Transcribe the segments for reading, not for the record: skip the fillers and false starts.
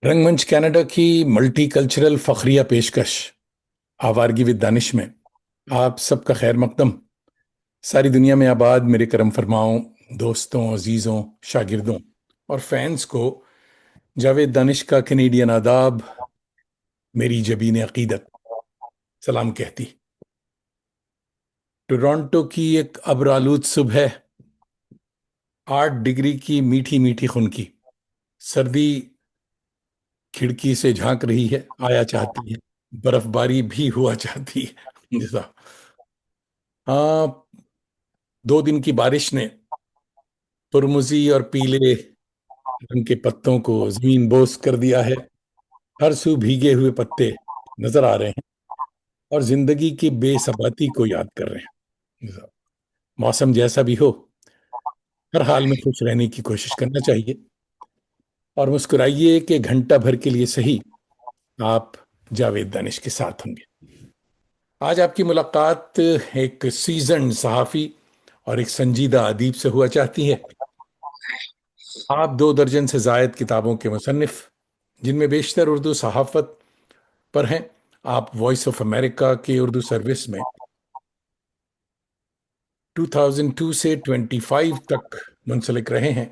रंगमंच कनाडा की multi cultural फखरिया पेशकश आवारगी विद दानिश में आप सबका खैर मकदम। सारी दुनिया में आबाद मेरे करम फरमाओं दोस्तों, अजीज़ों, शागिर्दों और फैंस को जावेद दानिश का कैनेडियन आदाब, मेरी जबीन अकीदत सलाम कहती। टोरंटो की एक अब्र आलूद सुबह, 8 डिग्री की मीठी मीठी खुनकी सर्दी खिड़की से झांक रही है, आया चाहती है, बर्फबारी भी हुआ चाहती है जैसा। हाँ, 2 दिन की बारिश ने तुरमुजी और पीले रंग के पत्तों को जमीन बोस कर दिया है। हर सू भीगे हुए पत्ते नजर आ रहे हैं और जिंदगी की बेसबाती को याद कर रहे हैं। मौसम जैसा भी हो, हर हाल में खुश रहने की कोशिश करना चाहिए और मुस्कुराइए कि घंटा भर के लिए सही आप जावेद दानिश के साथ होंगे। आज आपकी मुलाकात एक सीजन सहाफी और एक संजीदा अदीब से हुआ चाहती है। आप 2 दर्जन से जायद किताबों के मुसन्निफ, जिनमें बेशतर उर्दू सहाफत पर हैं। आप वॉइस ऑफ अमेरिका के उर्दू सर्विस में 2002 से 25 तक मुंसलिक रहे हैं।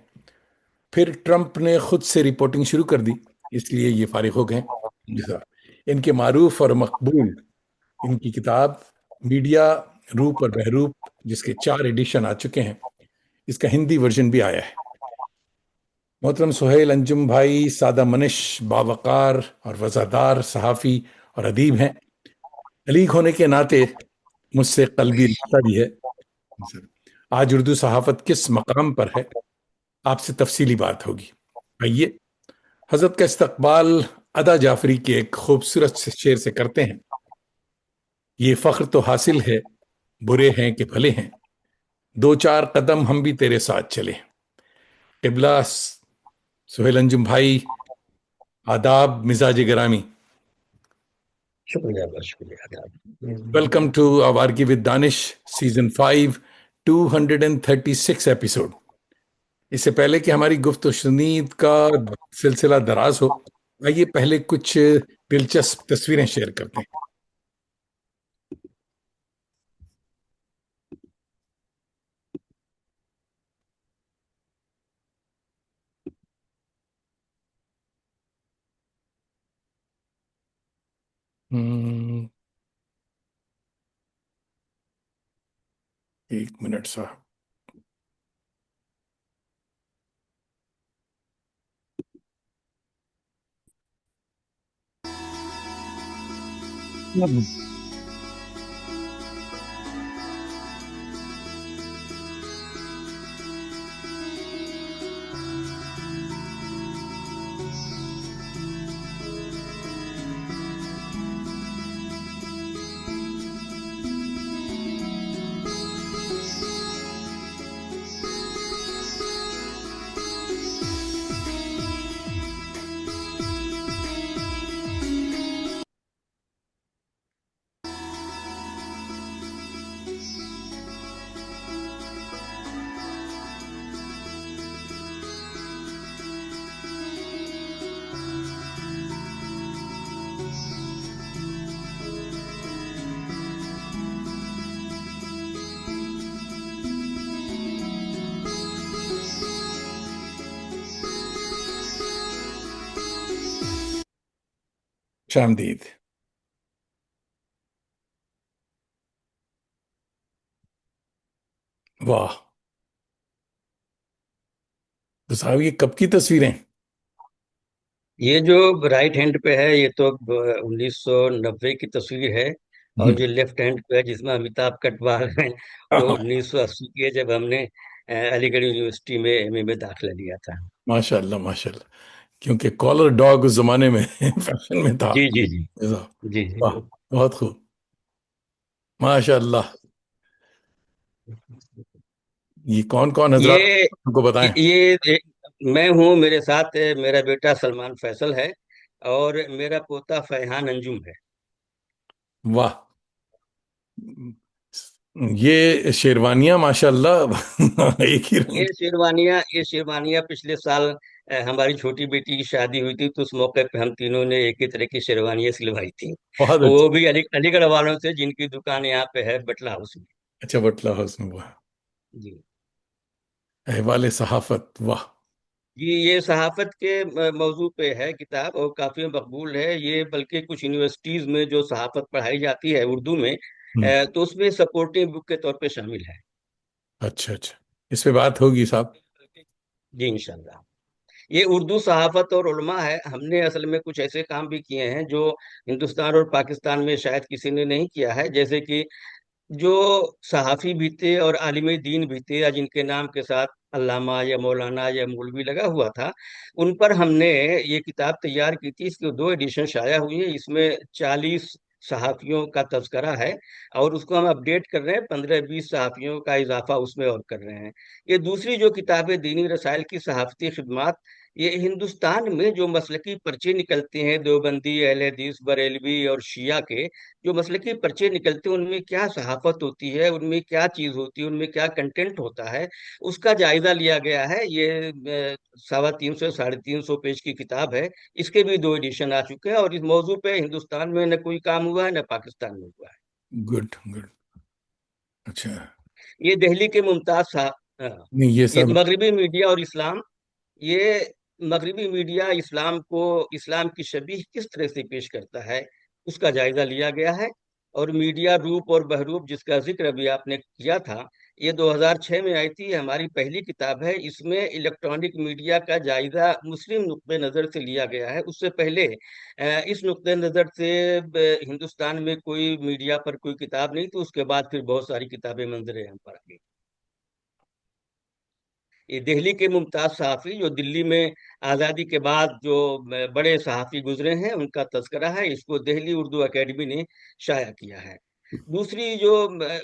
फिर ट्रंप ने खुद से रिपोर्टिंग शुरू कर दी, इसलिए ये फारिग हो गए। जी साहब। इनके मारूफ और मकबूल इनकी किताब मीडिया रूप और बहरूप, जिसके 4 एडिशन आ चुके हैं, इसका हिंदी वर्जन भी आया है। मोहतरम सुहेल अंजुम भाई सादा मनिश, बावकार और वजादार सहाफ़ी और अदीब हैं। अलीग होने के नाते मुझसे कल्बी रिश्ता भी है। आज उर्दू सहाफत किस मकाम पर है, आपसे तफसीली बात होगी। आइए हजरत का इस्तकबाल अदा जाफरी के एक खूबसूरत से शेर से करते हैं। ये फख्र तो हासिल है, बुरे हैं कि भले हैं, 2 4 कदम हम भी तेरे साथ चले। टिबला सुहेल अंजुम भाई, आदाब मिजाज गिरामी। शुक्रिया, बहुत शुक्रिया। Welcome to Awargi with Danish season 5, 236 episode. इससे पहले कि हमारी गुफ्त शुनीद का सिलसिला दराज हो, आइए पहले कुछ दिलचस्प तस्वीरें शेयर करते हैं। हम्म, 1 मिनट साहब। शामदीद। वाह, तो साहब ये कब की तस्वीरें? ये जो राइट हैंड पे है, ये तो 1990 की तस्वीर है। और हम्म, जो लेफ्ट हैंड पे है, जिसमें अमिताभ कटवाल है, वो हाँ, 1980 की है, जब हमने अलीगढ़ यूनिवर्सिटी में एमए में दाखिला लिया था। माशाल्लाह माशाल्लाह। क्योंकि कॉलर डॉग उस जमाने में फैशन में था। जी जी जी। जी वाह, जी। बहुत खूब, माशाल्लाह। ये कौन कौन हजरात ये हमको बताएं। मैं हूँ, मेरे साथ मेरा बेटा सलमान फैसल है, और मेरा पोता फैहान अंजुम है। वाह, ये शेरवानियां माशाल्लाह एक ही रंग। ये शेरवानियाँ पिछले साल ہماری چھوٹی بیٹی کی شادی ہوئی تھی تو اس موقع پہ ہم تینوں نے ایک ہی طرح کی شیروانیاں سلوائی تھی، بہت وہ اچھا. بھی علی گڑھ والوں سے جن کی دکان یہاں پہ ہے بٹلہ ہاؤس میں۔ اچھا، بٹلہ ہاؤس میں ہوا. جی احوال صحافت، واہ. جی، یہ صحافت کے موضوع پہ ہے کتاب، اور کافی مقبول ہے یہ، بلکہ کچھ یونیورسٹیز میں جو صحافت پڑھائی جاتی ہے اردو میں، ہوں. تو اس میں سپورٹنگ بک کے طور پہ شامل ہے۔ اچھا اچھا، اس پہ بات ہوگی صاحب. جی انشاءاللہ۔ یہ اردو صحافت اور علماء ہے، ہم نے اصل میں کچھ ایسے کام بھی کیے ہیں جو ہندوستان اور پاکستان میں شاید کسی نے نہیں کیا ہے، جیسے کہ جو صحافی بھی تھے اور عالم دین بھی تھے، یا جن کے نام کے ساتھ علامہ یا مولانا یا مولوی لگا ہوا تھا، ان پر ہم نے یہ کتاب تیار کی تھی۔ اس کی 2 ایڈیشن شائع ہوئی ہیں، اس میں 40 صحافیوں کا تذکرہ ہے، اور اس کو ہم اپڈیٹ کر رہے ہیں، 15-20 صحافیوں کا اضافہ اس میں اور کر رہے ہیں۔ یہ دوسری جو کتاب ہے دینی رسائل کی صحافتی خدمات، یہ ہندوستان میں جو مسلکی پرچے نکلتے ہیں دیوبندی، اہل حدیث، بریلوی اور شیعہ کے، جو مسلکی پرچے نکلتے ہیں ان میں کیا صحافت ہوتی ہے، ان میں کیا چیز ہوتی ہے، ان میں کیا کنٹینٹ ہوتا ہے، اس کا جائزہ لیا گیا ہے۔ یہ 350 350 پیج کی کتاب ہے، اس کے بھی 2 ایڈیشن آ چکے ہیں، اور اس موضوع پہ ہندوستان میں نہ کوئی کام ہوا ہے نہ پاکستان میں ہوا ہے۔ Good good. اچھا. یہ دہلی کے ممتاز نہیں، یہ یہ سب. مغربی میڈیا اور اسلام، یہ مغربی میڈیا اسلام کو، اسلام کی شبیہ کس طرح سے پیش کرتا ہے، اس کا جائزہ لیا گیا ہے۔ اور میڈیا روپ اور بحروپ، جس کا ذکر ابھی آپ نے کیا تھا، یہ 2006 میں آئی تھی، یہ ہماری پہلی کتاب ہے۔ اس میں الیکٹرانک میڈیا کا جائزہ مسلم نقطہ نظر سے لیا گیا ہے۔ اس سے پہلے اس نقطہ نظر سے ہندوستان میں کوئی میڈیا پر کوئی کتاب نہیں تھی، اس کے بعد پھر بہت ساری کتابیں منظر عام پر آ گئی۔ یہ دہلی کے ممتاز صحافی جو دلی میں آزادی کے بعد جو بڑے صحافی گزرے ہیں ان کا تذکرہ ہے، اس کو دہلی اردو اکیڈمی نے شائع کیا ہے۔ دوسری جو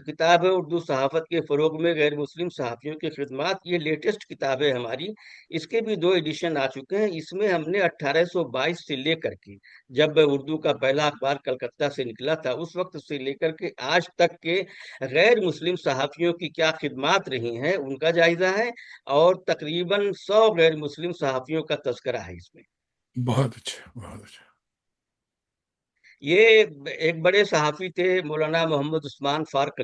کتاب ہے اردو صحافت کے فروغ میں غیر مسلم صحافیوں کی خدمات، یہ لیٹسٹ کتاب ہے ہماری، اس کے بھی 2 ایڈیشن آ چکے ہیں۔ اس میں ہم نے 1822 سے لے کر کے، جب اردو کا پہلا اخبار کلکتہ سے نکلا تھا اس وقت سے لے کر کے آج تک کے غیر مسلم صحافیوں کی کیا خدمات رہی ہیں ان کا جائزہ ہے، اور تقریباً 100 غیر مسلم صحافیوں کا تذکرہ ہے اس میں۔ بہت اچھا بہت اچھا. یہ ایک بڑے صحافی تھے مولانا محمد عثمان فارق،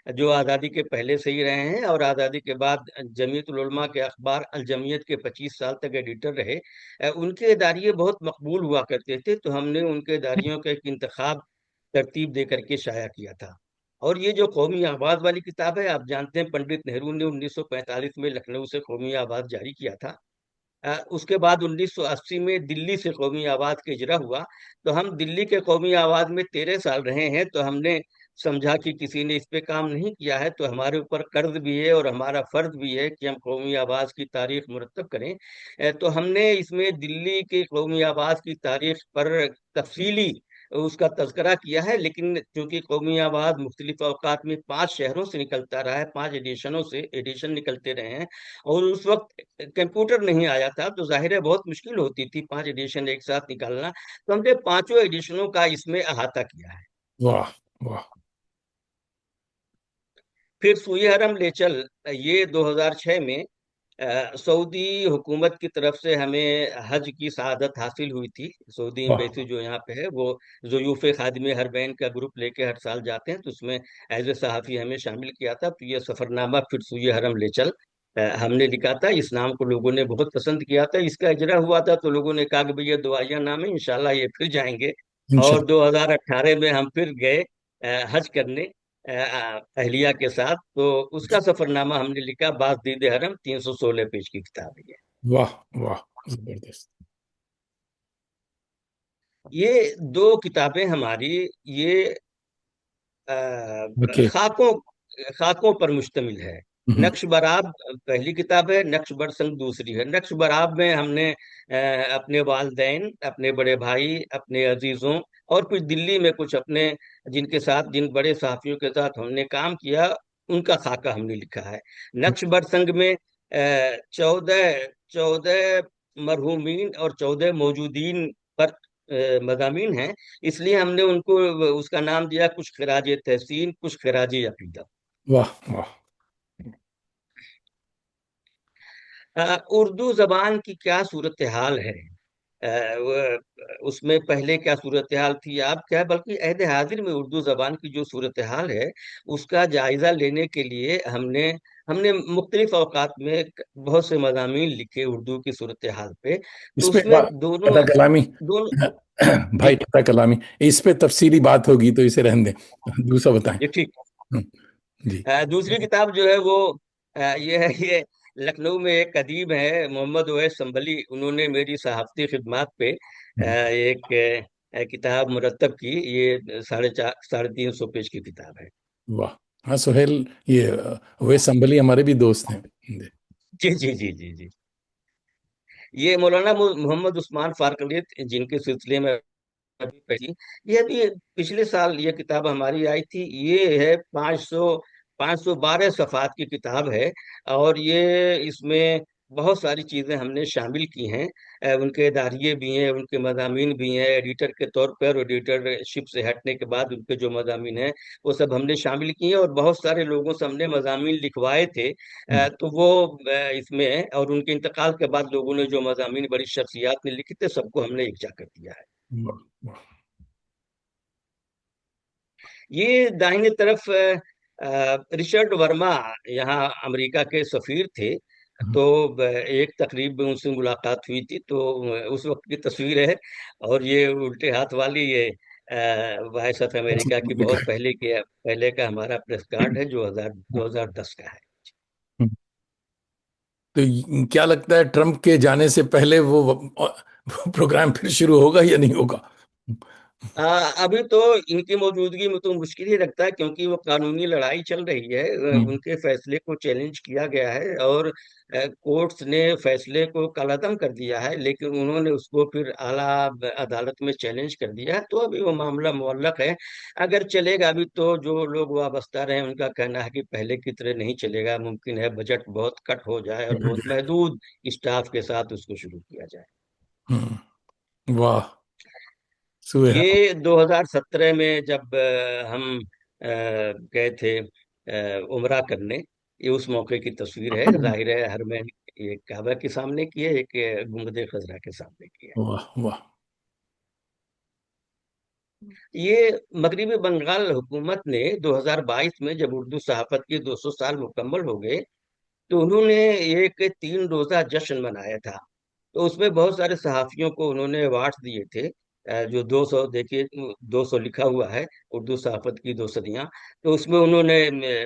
جو آزادی کے پہلے سے ہی رہے ہیں، اور آزادی کے بعد جمعیت العلماء کے اخبار الجمعیت کے 25 سال تک ایڈیٹر رہے۔ ان کے اداریے بہت مقبول ہوا کرتے تھے، تو ہم نے ان کے اداریوں کا ایک انتخاب ترتیب دے کر کے شائع کیا تھا۔ اور یہ جو قومی آواز والی کتاب ہے، آپ جانتے ہیں پنڈت نہرو نے 1945 میں لکھنؤ سے قومی آواز جاری کیا تھا۔ اس کے بعد 1980 میں دلی سے قومی آواز کا اجرا ہوا، تو ہم دلی کے قومی آواز میں 13 سال رہے ہیں، تو ہم نے سمجھا کہ کسی نے اس پہ کام نہیں کیا ہے تو ہمارے اوپر قرض بھی ہے اور ہمارا فرض بھی ہے کہ ہم قومی آواز کی تاریخ مرتب کریں۔ تو ہم نے اس میں دلی کی قومی آواز کی تاریخ پر تفصیلی اس کا تذکرہ کیا ہے، لیکن چونکہ قومی آواز مختلف اوقات میں 5 شہروں سے نکلتا رہا ہے، 5 ایڈیشنوں سے ایڈیشن نکلتے رہے ہیں، اور اس وقت کمپیوٹر نہیں آیا تھا، تو ظاہر ہے بہت مشکل ہوتی تھی 5 ایڈیشن ایک ساتھ نکالنا، تو ہم نے 5 ایڈیشنوں کا اس میں احاطہ کیا ہے۔ واہ واہ. پھر سوئی حرم لے چل، یہ 2006 میں سعودی حکومت کی طرف سے ہمیں حج کی سعادت حاصل ہوئی تھی۔ سعودی واہ ایمبیسی جو یہاں پہ ہے، وہ ضیوف خادم حرمین کا گروپ لے کے ہر سال جاتے ہیں، تو اس میں ایز اے صحافی ہمیں شامل کیا تھا۔ تو یہ سفر نامہ پھر سوئی حرم لے چل ہم نے لکھا تھا، اس نام کو لوگوں نے بہت پسند کیا تھا، اس کا اجرا ہوا تھا تو لوگوں نے کہا کہ بھئی یہ دعائیہ نام ہے، انشاءاللہ یہ پھر جائیں گے۔ اور انشاءاللہ. 2018 میں ہم پھر گئے حج کرنے اہلیہ کے ساتھ، تو اس کا سفر نامہ ہم نے لکھا، بعض دید حرم، 316 پیج کی کتاب ہے یہ۔ واہ واہ. زبردست. یہ 2 کتابیں ہماری، یہ اوکے. خاکوں خاکوں پر مشتمل ہے۔ ہوں. نقش برآب پہلی کتاب ہے، نقش برسنگ دوسری ہے۔ نقش برآب میں ہم نے اپنے والدین، اپنے بڑے بھائی، اپنے عزیزوں، اور کچھ دلی میں کچھ اپنے جن کے ساتھ، جن بڑے صحافیوں کے ساتھ ہم نے کام کیا، ان کا خاکہ ہم نے لکھا ہے۔ نقش برسنگ میں 14 مرحومین اور 14 موجودین پر مضامین ہیں، اس لیے ہم نے ان کو اس کا نام دیا، کچھ خراج تحسین، کچھ خراج عقیدت۔ واہ واہ. اردو زبان کی کیا صورتحال ہے؟ اس میں پہلے کیا صورتحال تھی آپ کیا، بلکہ عہد حاضر میں اردو زبان کی جو صورتحال ہے اس کا جائزہ لینے کے لیے ہم نے مختلف اوقات میں بہت سے مضامین لکھے اردو کی صورتحال پہ، تو اس پہ اس میں دونوں ٹھٹا کلامی دونوں جی بھائی، ٹھٹا کلامی اس پہ تفصیلی بات ہوگی تو اسے رہن دیں، دوسرا بتائیں۔ جی ٹھیک۔ جی دوسری کتاب جو ہے وہ یہ لکھنؤ میں ایک ادیب ہے محمد اویس سنبھلی، انہوں نے میری صحافتی خدمات پہ ایک کتاب مرتب کی، یہ 350 کی کتاب ہے۔ واہ، ہاں سہیل، یہ اویس سنبھلی ہمارے بھی دوست ہیں جی۔ جی جی جی جی جی، یہ مولانا محمد عثمان فارکلیت جن کے سلسلے میں ابھی پڑھی، یہ بھی پچھلے سال یہ کتاب ہماری آئی تھی، یہ ہے 512 صفحات کی کتاب ہے، اور یہ اس میں بہت ساری چیزیں ہم نے شامل کی ہیں، ان کے اداریے بھی ہیں، ان کے مضامین بھی ہیں، ایڈیٹر کے طور پر، ایڈیٹر شپ سے ہٹنے کے بعد ان کے جو مضامین ہیں وہ سب ہم نے شامل کیے ہیں، اور بہت سارے لوگوں سے ہم نے مضامین لکھوائے تھے، تو وہ اس میں ہیں، اور ان کے انتقال کے بعد لوگوں نے جو مضامین بڑی شخصیات نے لکھے تھے سب کو ہم نے یکجا کر دیا ہے۔ واہ، واہ۔ یہ دائیں طرف رچرڈ ورما یہاں امریکہ کے سفیر تھے، تو ایک تقریب میں ان سے ملاقات ہوئی تھی، تو اس وقت کی تصویر ہے، اور یہ الٹے ہاتھ والی یہ وائس آف امریکہ کی بہت پہلے کا ہمارا پریس کارڈ ہے جو 2010 کا ہے۔ تو کیا لگتا ہے ٹرمپ کے جانے سے پہلے وہ پروگرام پھر شروع ہوگا یا نہیں ہوگا؟ ابھی تو ان کی موجودگی میں تو مشکل ہی لگتا ہے، کیونکہ وہ قانونی لڑائی چل رہی ہے، ان کے فیصلے کو چیلنج کیا گیا ہے، اور کورٹس نے فیصلے کو کالعدم کر دیا ہے، لیکن انہوں نے اس کو پھر اعلیٰ عدالت میں چیلنج کر دیا ہے، تو ابھی وہ معاملہ معلق ہے۔ اگر چلے گا ابھی تو جو لوگ وابستہ رہے ہیں ان کا کہنا ہے کہ پہلے کی طرح نہیں چلے گا، ممکن ہے بجٹ بہت کٹ ہو جائے اور بہت محدود اسٹاف کے ساتھ اس کو شروع کیا جائے۔ ہوں، واہ، سوئے ہاں۔ یہ 2017 میں جب ہم گئے تھے عمرہ کرنے، یہ اس موقع کی تصویر ہے، ظاہر ہے ہر میں ایک کعبہ کے سامنے کی ہے، ایک گنبد خضرا کے سامنے کی ہے۔ واہ، واہ۔ یہ مغربی بنگال حکومت نے 2022 میں جب اردو صحافت کی 200 سال مکمل ہو گئے تو انہوں نے ایک 3 روزہ جشن منایا تھا، تو اس میں بہت سارے صحافیوں کو انہوں نے ایوارڈ دیے تھے، جو 200، دیکھیے 200 لکھا ہوا ہے، اردو صحافت کی 2 صدیاں، تو اس میں انہوں نے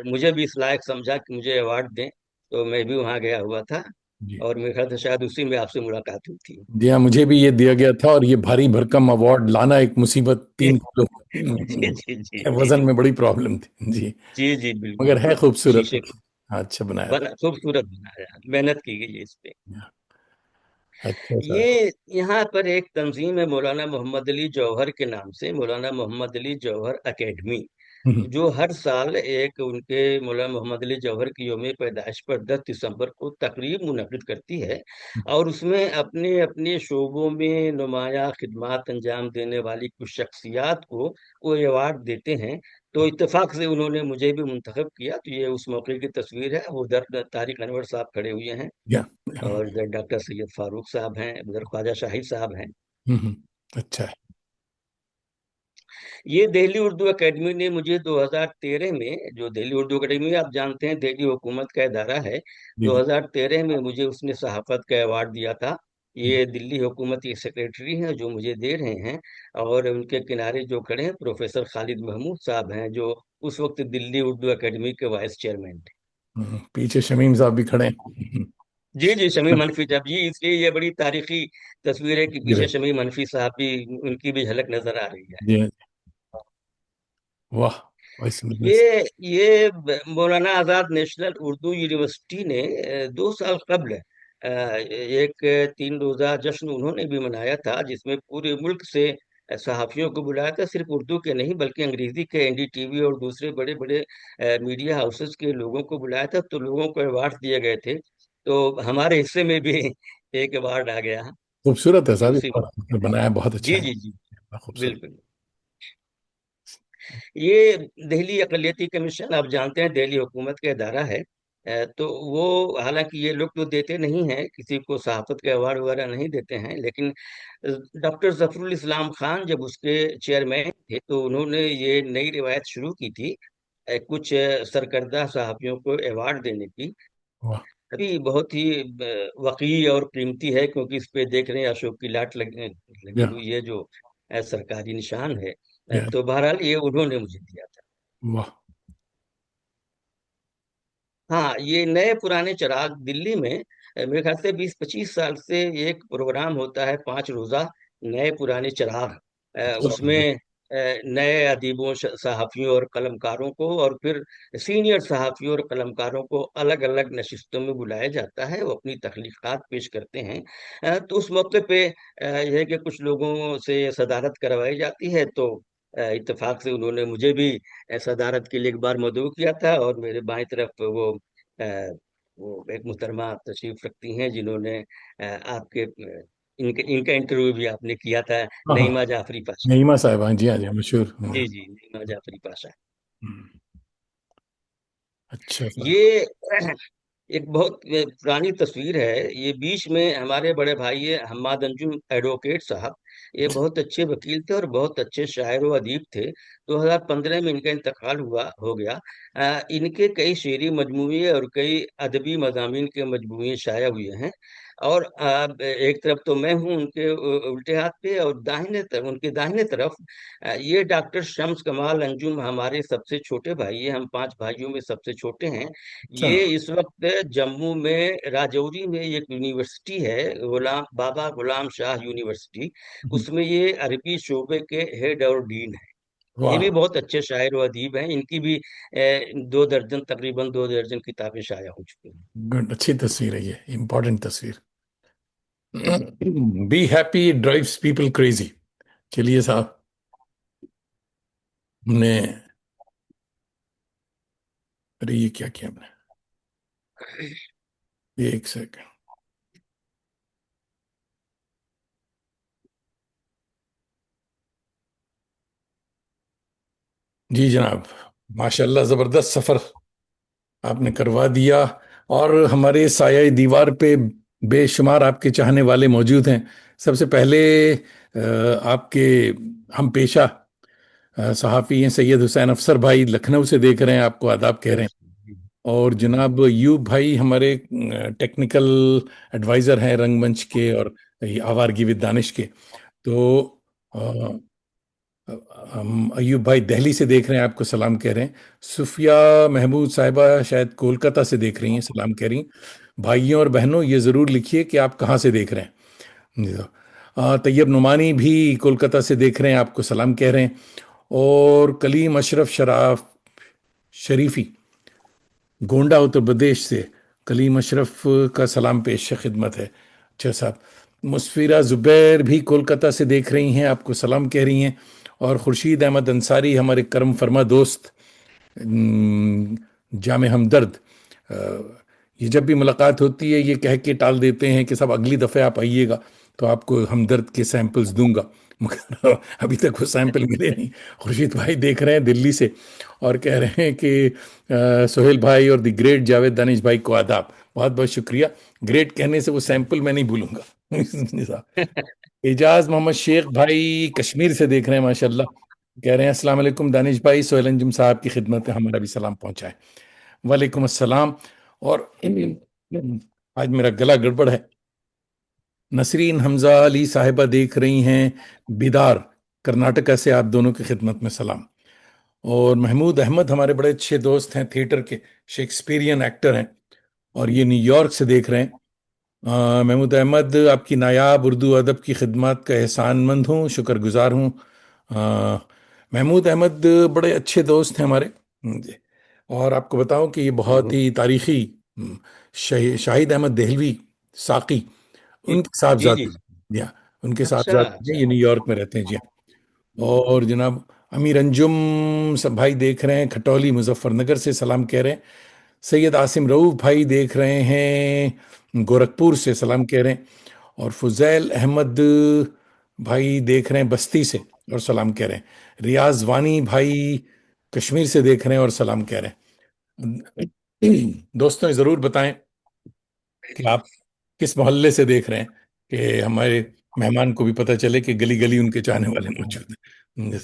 مجھے بھی اس لائق سمجھا کہ مجھے ایوارڈ دیں، تو میں بھی وہاں گیا ہوا تھا، جی اور میرے خیال سے شاید اسی میں آپ سے ملاقات ہوئی تھی۔ جی ہاں، مجھے بھی یہ دیا گیا تھا، اور یہ بھاری بھرکم ایوارڈ لانا ایک مصیبت، جی 3 کلو جی جی جی جی وزن میں بڑی پرابلم تھی جی، جی جی بالکل مگر ہے بالکل، خوبصورت، شیشے کا اچھا بنایا تھا۔ خوبصورت بنایا، محنت کی گئی ہے اس پہ۔ اچھا تھا۔ یہ یہاں پر ایک تنظیم ہے مولانا محمد علی جوہر کے نام سے، مولانا محمد علی جوہر اکیڈمی، جو ہر سال ایک ان کے مولانا محمد علی جوہر کی یوم پیدائش پر 10 دسمبر کو تقریب منعقد کرتی ہے، اور اس میں اپنے اپنے شعبوں میں نمایاں خدمات انجام دینے والی کچھ شخصیات کو وہ ایوارڈ دیتے ہیں، تو اتفاق سے انہوں نے مجھے بھی منتخب کیا، تو یہ اس موقع کی تصویر ہے، وہ ادھر طارق انور صاحب کھڑے ہوئے ہیں، یا اور ادھر ڈاکٹر سید فاروق صاحب ہیں، ادھر خواجہ شاہد صاحب ہیں۔ اچھا ہے۔ یہ دہلی اردو اکیڈمی نے مجھے 2013 میں، جو دہلی اردو اکیڈمی آپ جانتے ہیں دہلی حکومت کا ادارہ ہے، جی جی 2013 میں مجھے اس نے صحافت کا ایوارڈ دیا تھا، یہ دلی حکومت کے سیکریٹری ہیں جو مجھے دے رہے ہیں، اور ان کے کنارے جو کھڑے ہیں پروفیسر خالد محمود صاحب ہیں، جو اس وقت دلی اردو اکیڈمی کے وائس چیئرمین تھے۔ پیچھے شمیم صاحب بھی کھڑے ہیں۔ جی جی، شمیم حنفی جب جی، اس لیے یہ بڑی تاریخی تصویر ہے کہ پیچھے شمیم حنفی صاحب بھی، ان کی بھی جھلک نظر آ رہی ہے۔ جی ہاں، واہ، وائس مدنس۔ یہ مولانا آزاد نیشنل اردو یونیورسٹی نے 2 سال قبل ایک 3 روزہ جشن انہوں نے بھی منایا تھا، جس میں پورے ملک سے صحافیوں کو بلایا تھا، صرف اردو کے نہیں بلکہ انگریزی کے این ڈی ٹی وی اور دوسرے بڑے بڑے میڈیا ہاؤسز کے لوگوں کو بلایا تھا، تو لوگوں کو ایوارڈ دیے گئے تھے، تو ہمارے حصے میں بھی ایک ایوارڈ آ گیا خوبصورت ہے یہ صاحب، اسی موقع پہ۔ بنایا بہت جی اچھا جی جی، ہے، خوبصورت۔ بالکل۔ یہ دہلی اقلیتی کمیشن آپ جانتے ہیں دہلی حکومت کا ادارہ ہے، تو وہ حالانکہ یہ لوگ تو دیتے نہیں ہیں، کسی کو صحافت کے ایوارڈ وغیرہ نہیں دیتے ہیں، لیکن ڈاکٹر ظفر الاسلام خان جب اس کے چیئرمین تھے تو انہوں نے یہ نئی روایت شروع کی تھی، کچھ سرکردہ صحافیوں کو ایوارڈ دینے کی۔ واہ. ابھی بہت ہی وقیع اور قیمتی ہے، کیونکہ اس پہ دیکھ رہے ہیں اشوک کی لاٹ لگی یا ہوئی ہے، جو سرکاری نشان ہے۔ یا تو بہرحال یہ انہوں نے مجھے دیا تھا۔ واہ. ہاں، یہ نئے پرانے چراغ دلی میں میرے خیال سے 20-25 سال سے یہ ایک پروگرام ہوتا ہے، 5 روزہ نئے پرانے چراغ۔ اس میں نئے ادیبوں، صحافیوں اور قلمکاروں کو، اور پھر سینئر صحافیوں اور قلمکاروں کو الگ الگ نشستوں میں بلایا جاتا ہے، وہ اپنی تخلیقات پیش کرتے ہیں۔ تو اس موقع پہ یہ ہے کہ کچھ لوگوں سے صدارت کروائی جاتی ہے، تو اتفاق سے انہوں نے مجھے بھی صدارت کے لیے ایک بار مدعو کیا تھا، اور میرے بائیں طرف آ، وہ ایک محترمہ تشریف رکھتی ہیں، جنہوں نے آپ کے ان کا انٹرویو بھی آپ نے کیا تھا، ہاں ہاں. نعیمہ جعفری پاشا۔ نعیمہ صاحبہ، جی ہاں جی، مشہور. جی جی، نعیمہ جعفری پاشا۔ ہم. اچھا صاحب. یہ ایک بہت پرانی تصویر ہے، یہ بیچ میں ہمارے بڑے بھائی حماد انجم ایڈوکیٹ صاحب، یہ بہت اچھے وکیل تھے اور بہت اچھے شاعر و ادیب تھے۔ 2015 میں ان کا انتقال ہو گیا۔ ان کے کئی شعری مجموعے اور کئی ادبی مضامین کے مجموعے شائع ہوئے ہیں، اور ایک طرف تو میں ہوں ان کے الٹے ہاتھ پہ، اور داہنے طرف، ان کے داہنے طرف یہ ڈاکٹر شمس کمال انجم ہمارے سب سے چھوٹے بھائی ہیں، ہم 5 بھائیوں میں سب سے چھوٹے ہیں۔ اچھا. یہ اس وقت جموں میں راجوری میں ایک یونیورسٹی ہے، بابا غلام شاہ یونیورسٹی، اس میں یہ عربی شعبے کے ہیڈ اور ڈین ہے۔ یہ واہ. بھی بہت اچھے شاعر و ادیب ہیں، ان کی بھی 2 درجن، تقریباً 2 درجن کتابیں شائع ہو چکی ہیں۔ گڈ. اچھی تصویر ہے، یہ امپورٹنٹ تصویر. Be happy drives people crazy. چلیے صاحب، ہم نے، ارے یہ کیا کیا ہم نے؟ ایک سیکنڈ. جی جناب، ماشاء اللہ زبردست سفر آپ نے کروا دیا. اور ہمارے سایہ دیوار پہ بے شمار آپ کے چاہنے والے موجود ہیں. سب سے پہلے آپ کے ہم پیشہ صحافی ہیں سید حسین افسر بھائی، لکھنؤ سے دیکھ رہے ہیں، آپ کو آداب کہہ رہے ہیں. اور جناب ایوب بھائی ہمارے ٹیکنیکل ایڈوائزر ہیں رنگ منچ کے اور آوارگی ود دانش کے. تو ہم ایوب بھائی دہلی سے دیکھ رہے ہیں، آپ کو سلام کہہ رہے ہیں. صفیہ محمود صاحبہ شاید کولکتہ سے دیکھ رہی ہیں، سلام کہہ رہی ہیں. بھائیوں اور بہنوں یہ ضرور لکھیے کہ آپ کہاں سے دیکھ رہے ہیں. جی طیب نعمانی بھی کولکتہ سے دیکھ رہے ہیں، آپ کو سلام کہہ رہے ہیں. اور کلیم اشرف شریفی گونڈا اتر پردیش سے، کلیم اشرف کا سلام پیش خدمت ہے. اچھا صاحب. مسفیرہ زبیر بھی کولکتہ سے دیکھ رہی ہیں، آپ کو سلام کہہ رہی ہیں. اور خورشید احمد انصاری ہمارے کرم فرما دوست، جامع ہمدرد، یہ جب بھی ملاقات ہوتی ہے یہ کہہ کے ٹال دیتے ہیں کہ صاحب اگلی دفعہ آپ آئیے گا تو آپ کو ہمدرد کے سیمپلز دوں گا، مگر ابھی تک وہ سیمپل ملے نہیں. خورشید بھائی دیکھ رہے ہیں دلی سے اور کہہ رہے ہیں کہ سہیل بھائی اور دی گریٹ جاوید دانش بھائی کو آداب. بہت بہت شکریہ. گریٹ کہنے سے وہ سیمپل میں نہیں بھولوں گا. اعجاز محمد شیخ بھائی کشمیر سے دیکھ رہے ہیں، ماشاء اللہ. کہہ رہے ہیں السلام علیکم دانش بھائی، سہیل انجم صاحب کی خدمت میں ہمارا بھی سلام پہنچائے. وعلیکم السلام. اور آج میرا گلا گڑبڑ ہے. نسرین حمزہ علی صاحبہ دیکھ رہی ہیں بیدار، کرناٹکا سے، آپ دونوں کی خدمت میں سلام. اور محمود احمد ہمارے بڑے اچھے دوست ہیں، تھیٹر کے شیکسپیرین ایکٹر ہیں، اور یہ نیو یارک سے دیکھ رہے ہیں. محمود احمد، آپ کی نایاب اردو ادب کی خدمات کا احسان مند ہوں، شکر گزار ہوں. محمود احمد بڑے اچھے دوست ہیں ہمارے. جی. اور آپ کو بتاؤں کہ یہ بہت ہی تاریخی شاہد احمد دہلوی ساقی، جی ان کے جی جی۔ صاحبزادے. جی ہاں، ان کے اچھا صاحبزادے ہیں، اچھا۔ یہ نیو یارک میں رہتے ہیں. جی ہاں. اور جناب امیر انجم سب بھائی دیکھ رہے ہیں کھٹولی مظفر نگر سے، سلام کہہ رہے ہیں. سید عاصم رؤوف بھائی دیکھ رہے ہیں گورکھپور سے، سلام کہہ رہے ہیں. اور فضیل احمد بھائی دیکھ رہے ہیں بستی سے اور سلام کہہ رہے ہیں. ریاض وانی بھائی کشمیر سے دیکھ رہے ہیں اور سلام کہہ رہے ہیں. दोस्तों ज़रूर बताएं कि आप किस मोहल्ले से देख रहे हैं, कि हमारे मेहमान को भी पता चले कि गली गली उनके चाहने वाले मौजूद हैं।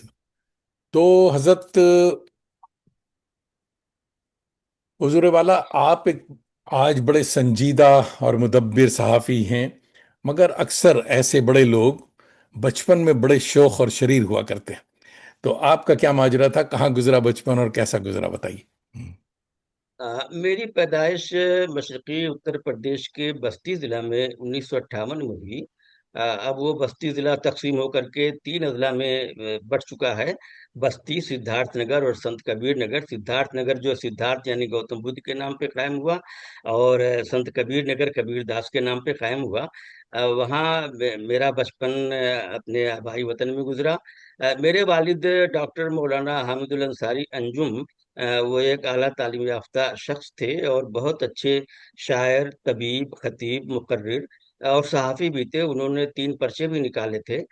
तो हजरत, हुजूर वाला, आप एक आज बड़े संजीदा और मुदब्बिर सहाफ़ी हैं, मगर अक्सर ऐसे बड़े लोग बचपन में बड़े शोख और शरीर हुआ करते हैं। तो आपका क्या माजरा था, कहाँ गुजरा बचपन और कैसा गुजरा, बताइए। मेरी पैदाइश मशरकी उत्तर प्रदेश के बस्ती जिला में 1958 में हुई। अब वो बस्ती जिला तकसीम होकर के तीन अजला में बढ़ चुका है। बस्ती, सिद्धार्थ नगर और संत कबीर नगर। सिद्धार्थ नगर जो सिद्धार्थ यानी गौतम बुद्ध के नाम पे कायम हुआ, और संत कबीर नगर कबीर दास के नाम पे कायम हुआ। वहाँ मेरा बचपन अपने आबाई वतन में गुजरा। मेरे वालिद डॉक्टर मौलाना हामिदुल अंसारी अंजुम, वो एक आला तालीम याफ्ता शख्स थे और बहुत अच्छे शायर, तबीब, खतीब, मुकर्रिर और सहाफ़ी भी थे। उन्होंने तीन पर्चे भी निकाले थे।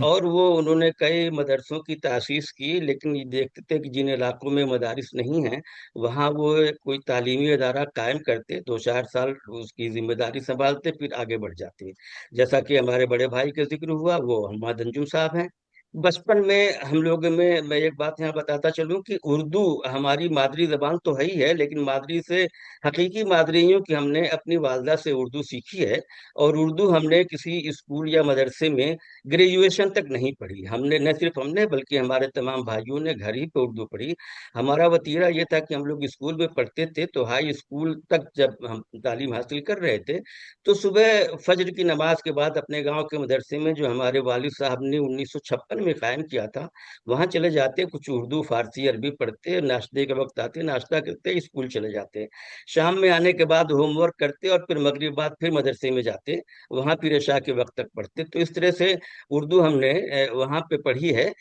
और वो उन्होंने कई मदरसों की तासीस की, लेकिन ये देखते थे कि जिन इलाकों में मदारिस नहीं हैं, वहाँ वो कोई तालीमी अदारा कायम करते, 2-4 साल उसकी जिम्मेदारी संभालते, फिर आगे बढ़ जाते। जैसा कि हमारे बड़े भाई का जिक्र हुआ, वो हम्माद अंजुम साहब हैं। बचपन में हम लोग में मैं एक बात यहाँ बताता चलूं कि उर्दू हमारी मादरी जबान तो है ही है, लेकिन मादरी से हकीकी मादरी यूं कि हमने अपनी वालदा से उर्दू सीखी है। और उर्दू हमने किसी स्कूल या मदरसे में ग्रेजुएशन तक नहीं पढ़ी। हमने, न सिर्फ हमने बल्कि हमारे तमाम भाइयों ने घर ही पे उर्दू पढ़ी। हमारा वतीरा ये था कि हम लोग स्कूल में पढ़ते थे, तो हाई स्कूल तक जब हम तालीम हासिल कर रहे थे, तो सुबह फजर की नमाज के बाद अपने गांव के मदरसे में, जो हमारे वालिद साहब ने 1956 में कायम किया था, वहां चले जाते, कुछ उर्दू फारसी अरबी पढ़ते, नाश्ते के वक्त आते, नाश्ता करते, स्कूल चले जाते। शाम में आने के बाद होमवर्क करते और फिर मगरिब बाद फिर मदरसे में जाते, वहां फिर इशा के वक्त तक पढ़ते। तो इस तरह से उर्दू हमने वहां पे पढ़ी है।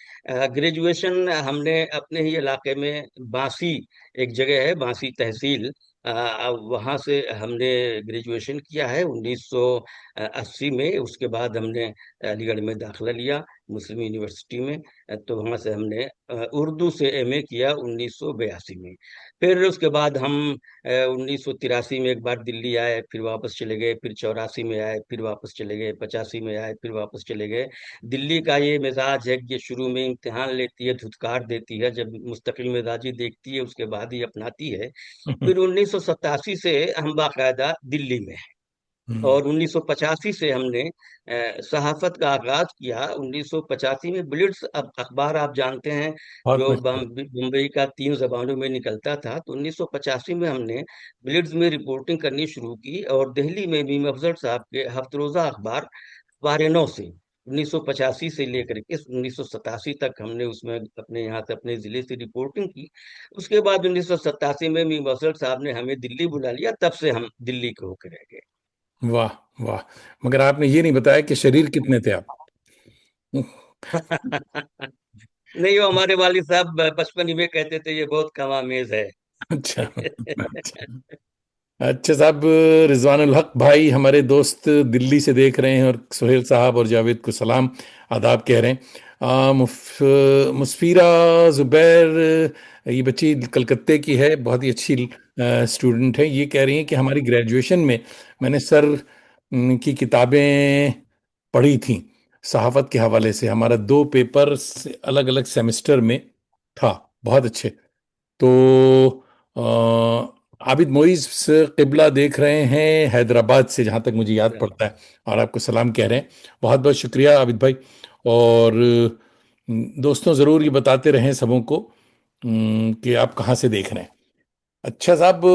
ग्रेजुएशन हमने अपने ही इलाके में बांसी, एक जगह है बांसी तहसील, वहाँ से हमने ग्रेजुएशन किया है 1980 में। उसके बाद हमने अलीगढ़ में दाखिला लिया मुस्लिम यूनिवर्सिटी में। तो वहाँ से हमने उर्दू से एमए किया 1982 में। फिर उसके बाद हम 1983 में एक बार दिल्ली आए, फिर वापस चले गए, फिर 84 में आए, फिर वापस चले गए, 85 में आए, फिर वापस चले गए। दिल्ली का ये मिजाज है कि ये शुरू में इम्तिहान लेती है, धुतकार देती है, जब मुस्तकिल मिजाजी देखती है उसके बाद ही अपनाती है। फिर 1987 से हम बाकायदा दिल्ली में हैं। और 1985 से हमने सहाफत का आगाज किया। 1985 में ब्लिट्स अखबार आप जानते हैं, बहुत जो मशहूर। मुंबई का 3 जबानों में निकलता था। तो 1985 में हमने ब्लिट्स में रिपोर्टिंग करनी शुरू की, और दिल्ली में भी अफजल साहब के हफ्तरोजा अखबार अखबार नौ से 1985 से लेकर के 1987 तक हमने उसमें अपने यहाँ से अपने जिले से रिपोर्टिंग की। उसके बाद 1987 में मी अफजल साहब ने हमें दिल्ली बुला लिया, तब से हम दिल्ली के होकर रह गए। वाह, वाह। मगर आपने ये नहीं बताया कि शरीर कितने थे आप। नहीं, वो हमारे वालिद साहब बचपन ही में कहते थे, ये बहुत कमामेज है। अच्छा, अच्छा। अच्छा साहब, रिजवानुल हक भाई हमारे दोस्त दिल्ली से देख रहे हैं, और सुहेल साहब और जावेद को सलाम आदाब कह रहे हैं। मुस्फीरा जुबैर, ये बच्ची कलकत्ते की है, बहुत ही अच्छी स्टूडेंट है। ये कह रही हैं कि हमारी ग्रेजुएशन में मैंने सर की किताबें पढ़ी थी, सहाफत के हवाले से। हमारा 2 पेपर अलग अलग सेमेस्टर में था, बहुत अच्छे। तो आबिद मोइज किबला देख रहे हैं हैदराबाद से, जहाँ तक मुझे याद पड़ता है, और आपको सलाम कह रहे हैं। बहुत बहुत शुक्रिया आबिद भाई। और दोस्तों, ज़रूर ये बताते रहें सबों को कि आप कहाँ से देख रहे हैं। अच्छा साहब,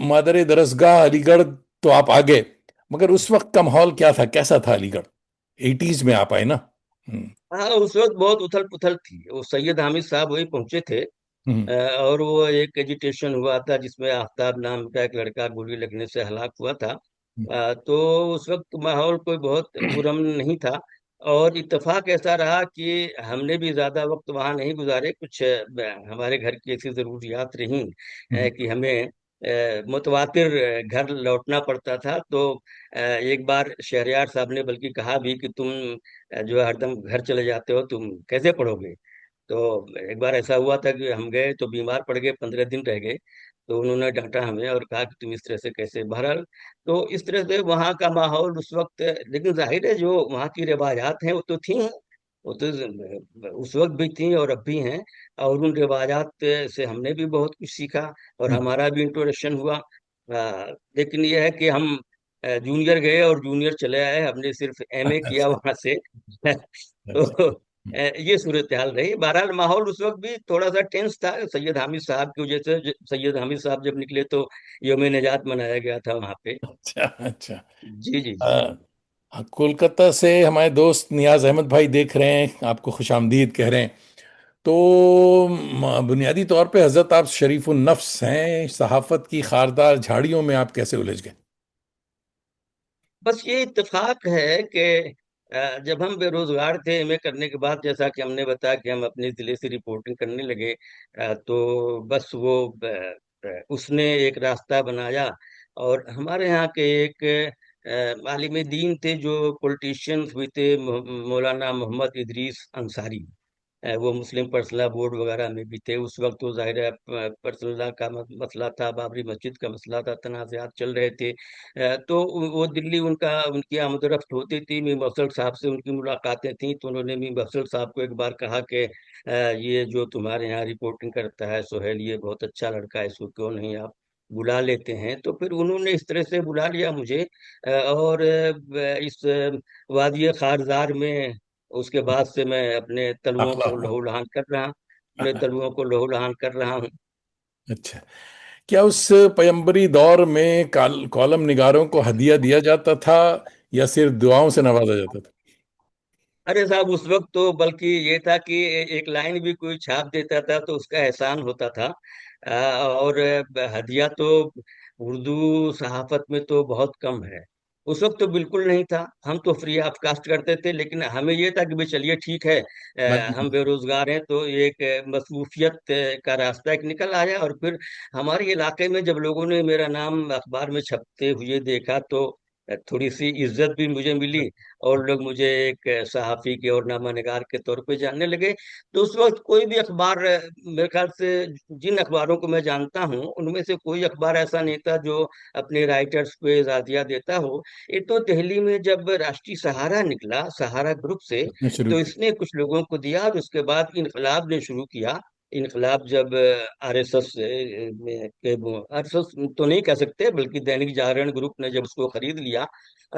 मादर दरसगाह अलीगढ़ तो आप आ गए, मगर उस वक्त का माहौल क्या था, कैसा था अलीगढ़? 80s में आप आए ना? हम्म। हाँ, उस वक्त बहुत उथल पुथल थी। वो सैयद हामिद साहब वही पहुंचे थे। हम्म। और वो एक एजिटेशन हुआ था जिसमें आफ्ताब नाम का एक लड़का गोली लगने से हलाक हुआ था। तो उस वक्त माहौल कोई बहुत पुरअमन नहीं था। और इत्तेफाक ऐसा रहा कि हमने भी ज्यादा वक्त वहां नहीं गुजारे। कुछ हमारे घर की ऐसी जरूरियात रहीं हम्म। कि हमें मुतवातिर घर लौटना पड़ता था। तो एक बार शहरयार साहब ने बल्कि कहा भी कि तुम जो है हरदम घर चले जाते हो, तुम कैसे पढ़ोगे। तो एक बार ऐसा हुआ था कि हम गए तो बीमार पड़ गए, 15 दिन रह गए। तो उन्होंने डांटा हमें और कहा कि तुम इस तरह से कैसे। बहरहाल, तो इस तरह से वहाँ का माहौल उस वक्त, लेकिन जाहिर है जो वहाँ की रिवाजात हैं वो तो थी, वो तो उस वक्त भी थी और अब भी हैं। और उन रिवाजात से हमने भी बहुत कुछ सीखा और हम्म। हमारा भी इंट्रोडक्शन हुआ। लेकिन यह है कि हम जूनियर गए और जूनियर चले आए, हमने सिर्फ एमए किया अच्छा। वहां से। अच्छा। तो ये सूरत हाल रही। बहरहाल माहौल उस वक्त भी थोड़ा सा टेंस था सैयद हामिद साहब की वजह से। सैयद हामिद साहब जब निकले तो यौम निजात मनाया गया था वहां पे। अच्छा। अच्छा। जी जी जी। कोलकाता से हमारे दोस्त नियाज अहमद भाई देख रहे हैं, आपको खुशामदीद कह रहे हैं। तो बुनियादी तौर पे हजरत आप शरीफ नफ्स हैं, सहाफत की खारदार झाड़ियों में आप कैसे उलझ गए? बस ये इत्तेफाक है कि जब हम बेरोजगार थे एमए करने के बाद, जैसा कि हमने बताया कि हम अपने जिले से रिपोर्टिंग करने लगे, तो बस वो उसने एक रास्ता बनाया। और हमारे यहाँ के एक आलिम दीन थे जो पॉलिटिशियंस भी थे, मौलाना मोहम्मद इदरीस अंसारी। वो मुस्लिम पर्सनल बोर्ड वगैरह में भी थे उस वक्त। तो जाहिर है पर्सनल का मसला था, बाबरी मस्जिद का मसला था, तनाज़ात चल रहे थे। तो वो दिल्ली उनकी आमदरफ्त होती थी। मीर अफजल साहब से उनकी मुलाकातें थी, तो उन्होंने मीर अफजल साहब को एक बार कहा कि ये जो तुम्हारे यहाँ रिपोर्टिंग करता है सुहेल, ये बहुत अच्छा लड़का है, इसको क्यों नहीं आप बुला लेते हैं। तो फिर उन्होंने इस तरह से बुला लिया मुझे। और इस वादिय खारजार में उसके बाद से मैं अपने तलुओं दाखला को हुआ। लहूलुहान कर रहा अपने तलुओं को लहूलुहान कर रहा हूँ। अच्छा। क्या उस पैगंबरी दौर में कॉलम निगारों को हदिया दिया जाता था या सिर्फ दुआओं से नवाजा जाता था? अरे साहब, उस वक्त तो बल्कि ये था कि एक लाइन भी कोई छाप देता था तो उसका एहसान होता था। और हदिया तो उर्दू सहाफत में तो बहुत कम है। उस वक्त तो बिल्कुल नहीं था। हम तो फ्री ऑफ कास्ट करते थे, लेकिन हमें ये था कि भाई चलिए ठीक है, हम मैं बेरोजगार हैं तो एक मसरूफियत का रास्ता एक निकल आया। और फिर हमारे इलाके में जब लोगों ने मेरा नाम अखबार में छपते हुए देखा तो थोड़ी सी इज्जत भी मुझे मिली और लोग मुझे एक सहाफी के और नामानिगार के तौर पे जानने लगे। तो उस वक्त कोई भी अखबार, मेरे ख्याल से जिन अखबारों को मैं जानता हूँ उनमें से कोई अखबार ऐसा नहीं था जो अपने राइटर्स को एजाजिया देता हो। ये तो दिल्ली में जब राष्ट्रीय सहारा निकला, सहारा ग्रुप से, शुरू तो किया। इसने कुछ लोगों को दिया और उसके बाद इनकलाब ने शुरू किया। इनकलाब जब आरएसएस के, आरएसएस तो नहीं कह सकते बल्कि दैनिक जागरण ग्रुप ने जब उसको खरीद लिया,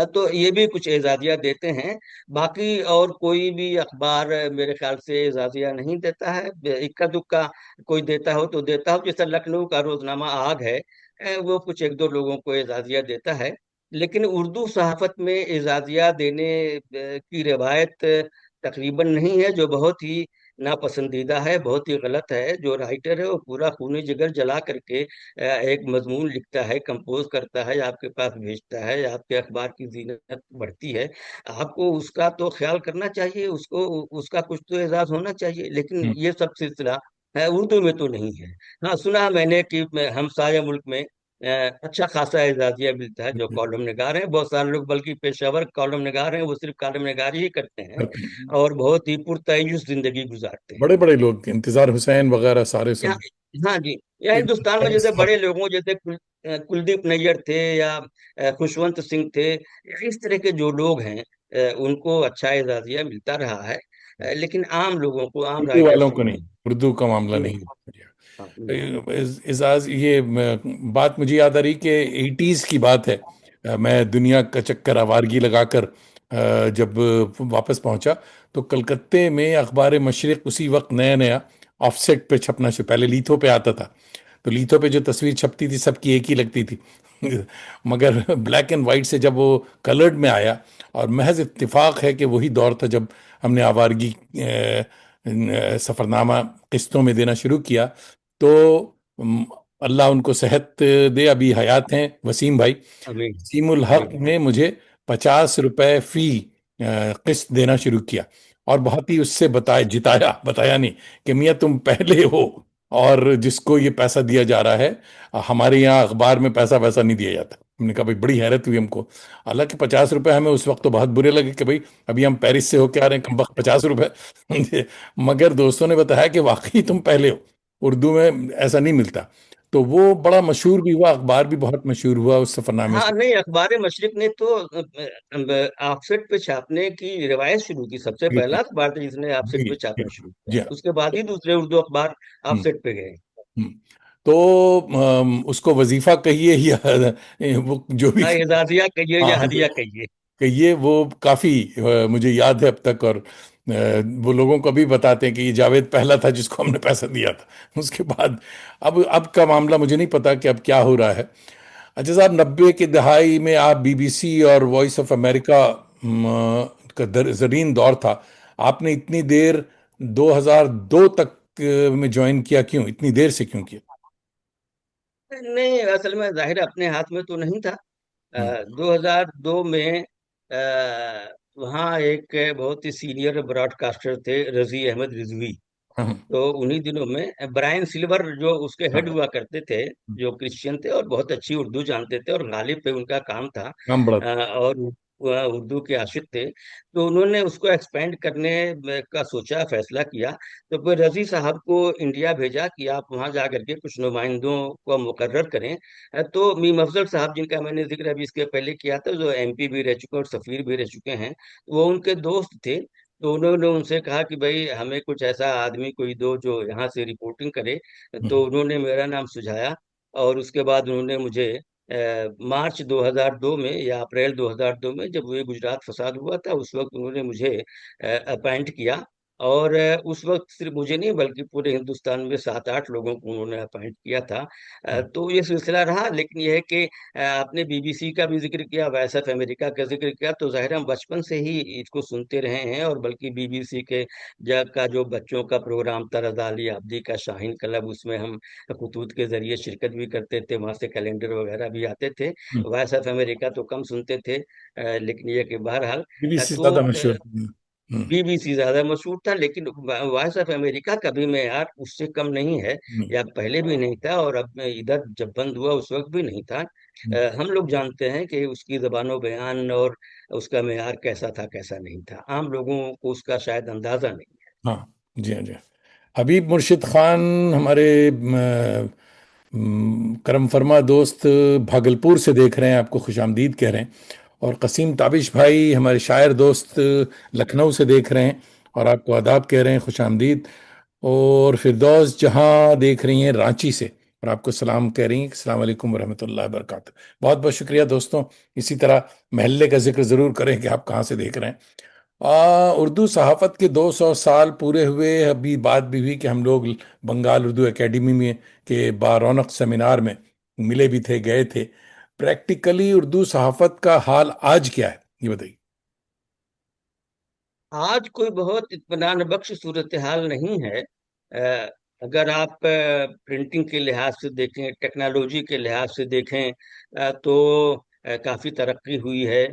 तो ये भी कुछ एजाजिया देते हैं। बाकी और कोई भी अखबार मेरे ख्याल से एजाजिया नहीं देता है। इक्का दुक्का कोई देता हो तो देता हो, जैसे लखनऊ का रोजनामा आग है, वो कुछ एक दो लोगों को एजाजिया देता है। लेकिन उर्दू सहाफत में एजाजिया देने की रिवायत तकरीबन नहीं है, जो बहुत ही नापसंदीदा है, बहुत ही गलत है। जो राइटर है वो पूरा खूनी जिगर जला करके एक मजमून लिखता है, कंपोज करता है, आपके पास भेजता है, आपके अखबार की जीनत बढ़ती है। आपको उसका तो ख्याल करना चाहिए, उसको उसका कुछ तो एजाज होना चाहिए। लेकिन हम्म। ये सब सिलसिला है उर्दू में तो नहीं है। हाँ, सुना मैंने कि हमसाया मुल्क में अच्छा खासा एजाजिया मिलता है जो कॉलम निगार हैं। बहुत सारे लोग बल्कि पेशेवर कॉलम निगार हैं, वो सिर्फ कॉलम निगारी ही करते हैं करते हैं। और बहुत ही पुरतयश जिंदगी गुजारते हैं। बड़े बड़े लोग, इंतजार हुसैन वगैरह सारे यहाँ, सब। हाँ जी, यहाँ हिंदुस्तान में जैसे सब। बड़े लोगों जैसे कुलदीप नैयर थे या खुशवंत सिंह थे, इस तरह के जो लोग हैं, उनको अच्छा एजाजिया मिलता रहा है। लेकिन आम लोगों को, आम उर्दू वालों राइटर्स को को नहीं, नहीं। उर्दू का मामला नहीं। नहीं। हाँ, नहीं। इजाज ये बात मुझे याद आ रही कि 80s की बात है। मैं दुनिया का चक्कर आवारगी लगाकर जब वापस पहुंचा, तो कलकत्ते में अखबार मशरिक उसी वक्त नया नया ऑफसेट पे छपना शुरू, पहले लीथो पे आता था। तो लीथो पे जो तस्वीर छपती थी सबकी एक ही लगती थी। मगर ब्लैक एंड वाइट से जब वो कलर्ड में आया, और महज इत्तेफाक है कि वही दौर था जब हमने आवारगी सफ़रनामा किस्तों में देना शुरू किया। तो अल्लाह उनको सेहत दे, अभी हयात हैं वसीम भाई। अमीन। वसीमुल हक अमीन। ने मुझे 50 रुपए फी किस्त देना शुरू किया। और बहुत ही उससे जिताया, बताया नहीं कि मियाँ तुम पहले हो, और जिसको ये पैसा दिया जा रहा है, हमारे यहाँ अखबार में पैसा वैसा नहीं दिया जाता। हमने कहा भाई, बड़ी हैरत हुई हमको। हालांकि 50 रुपए हमें उस वक्त तो बहुत बुरे लगे कि भाई अभी हम पेरिस से होके आ रहे हैं, कम वक्त 50 रुपए। मगर दोस्तों ने बताया कि वाकई तुम पहले हो, उर्दू में ऐसा नहीं मिलता। تو وہ بڑا مشہور بھی ہوا، اخبار بھی بہت مشہور ہوا اس سفرنامے ہاں سے۔ نہیں، اخبار مشرق نے تو آف سیٹ پہ چھاپنے کی روایت شروع کی، سب سے بالکل، پہلا اخبار تھا جس نے آف سیٹ جی پہ چھاپنا بالکل، شروع جی کیا، ہاں۔ اس کے بعد ہی دوسرے اردو اخبار آف ہم، سیٹ پہ گئے۔ ہم۔ تو اس کو وظیفہ کہیے یا وہ جو بھی، ہاں، اعزازیہ کہیے ہاں یا ہدیہ کہیے۔ کہ یہ وہ کافی مجھے یاد ہے اب تک، اور وہ لوگوں کو بھی بتاتے ہیں کہ یہ جاوید پہلا تھا جس کو ہم نے پیسہ دیا تھا، اس کے بعد اب کا معاملہ مجھے نہیں پتا کہ اب کیا ہو رہا ہے۔ اچھا صاحب، 90 کی دہائی میں آپ بی بی سی اور وائس آف امریکہ کا زرین دور تھا، آپ نے اتنی دیر 2002 تک میں جوائن کیا، کیوں اتنی دیر سے کیوں کیا؟ نہیں، اصل میں ظاہر اپنے ہاتھ میں تو نہیں تھا۔ ہم، 2002 میں آ، وہاں ایک بہت ہی سینئر براڈ کاسٹر تھے، رضی احمد رضوی۔ ہم، تو انہی دنوں میں برائن سلور جو اس کے ہاں، ہیڈ ہوا کرتے تھے، جو کرسچین تھے اور بہت اچھی اردو جانتے تھے، اور غالب پہ ان کا کام تھا، کام بڑا تھا۔ اور وہ اردو کے عاشق تھے، تو انہوں نے اس کو ایکسپینڈ کرنے کا سوچا، فیصلہ کیا۔ تو پھر رضی صاحب کو انڈیا بھیجا کہ آپ وہاں جا کر کے کچھ نمائندوں کو مقرر کریں۔ تو میم افضل صاحب، جن کا میں نے ذکر ابھی اس کے پہلے کیا تھا، جو ایم پی بھی رہ چکے اور سفیر بھی رہ چکے ہیں، وہ ان کے دوست تھے۔ تو انہوں نے ان سے کہا کہ بھائی ہمیں کچھ ایسا آدمی کوئی دو جو یہاں سے رپورٹنگ کرے۔ ہم، تو انہوں نے میرا نام سجھایا، اور اس کے بعد انہوں نے مجھے مارچ 2002 میں یا اپریل 2002 میں، جب وہ گجرات فساد ہوا تھا، اس وقت انہوں نے مجھے اپائنٹ کیا۔ اور اس وقت صرف مجھے نہیں بلکہ پورے ہندوستان میں 7-8 لوگوں کو انہوں نے اپائنٹ کیا تھا۔ تو یہ سلسلہ رہا، لیکن یہ ہے کہ آپ نے بی بی سی کا بھی ذکر کیا، وائس آف امریکہ کا ذکر کیا، تو ظاہر ہم بچپن سے ہی اس کو سنتے رہے ہیں، اور بلکہ بی بی سی کے کا جو بچوں کا پروگرام تھا، رضا علی عابدی کا شاہین کلب، اس میں ہم خطوط کے ذریعے شرکت بھی کرتے تھے، وہاں سے کیلنڈر وغیرہ بھی آتے تھے۔ ہم۔ وائس آف امریکہ تو کم سنتے تھے، لیکن یہ کہ بہرحال بی بی سی تو زیادہ مشہور ہے۔ ہم، بی بی سی زیادہ مشہور تھا، لیکن وائس آف امریکہ کا بھی معیار اس سے کم نہیں ہے، ہم، یا پہلے بھی نہیں تھا، اور اب میں ادھر جب بند ہوا اس وقت بھی نہیں تھا۔ ہم۔ ہم لوگ جانتے ہیں کہ اس کی زبان و بیان اور اس کا معیار کیسا تھا کیسا نہیں تھا، عام لوگوں کو اس کا شاید اندازہ نہیں ہے۔ ہاں، جی ہاں، جی ہاں۔ حبیب مرشد خان ہمارے کرم فرما دوست بھاگلپور سے دیکھ رہے ہیں، آپ کو خوش آمدید کہہ رہے ہیں، اور قسیم تابش بھائی ہمارے شاعر دوست لکھنؤ سے دیکھ رہے ہیں اور آپ کو آداب کہہ رہے ہیں، خوش آمدید۔ اور فردوس جہاں دیکھ رہی ہیں رانچی سے، اور آپ کو سلام کہہ رہی ہیں، السلام علیکم ورحمۃ اللہ وبرکاتہ۔ بہت بہت شکریہ دوستوں، اسی طرح محلے کا ذکر ضرور کریں کہ آپ کہاں سے دیکھ رہے ہیں۔ اردو صحافت کے 200 سال پورے ہوئے، ابھی بات بھی ہوئی کہ ہم لوگ بنگال اردو اکیڈمی میں کے بارونق سیمینار میں ملے بھی تھے، گئے تھے۔ پریکٹیکلی اردو صحافت کا حال آج کیا ہے، یہ بتائیے۔ آج کوئی بہت اطمینان بخش صورتحال نہیں ہے۔ اگر آپ پرنٹنگ کے لحاظ سے دیکھیں، ٹیکنالوجی کے لحاظ سے دیکھیں، تو کافی ترقی ہوئی ہے۔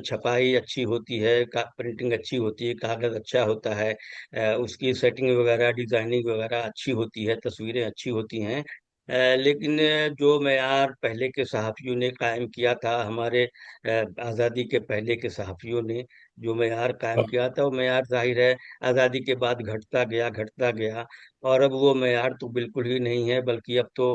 چھپائی اچھی ہوتی ہے، پرنٹنگ اچھی ہوتی ہے، کاغذ اچھا ہوتا ہے، اس کی سیٹنگ وغیرہ، ڈیزائننگ وغیرہ اچھی ہوتی ہے، تصویریں اچھی ہوتی ہیں۔ لیکن جو معیار پہلے کے صحافیوں نے قائم کیا تھا، ہمارے آزادی کے پہلے کے صحافیوں نے جو معیار قائم کیا تھا، وہ معیار ظاہر ہے آزادی کے بعد گھٹتا گیا گھٹتا گیا، اور اب وہ معیار تو بالکل ہی نہیں ہے، بلکہ اب تو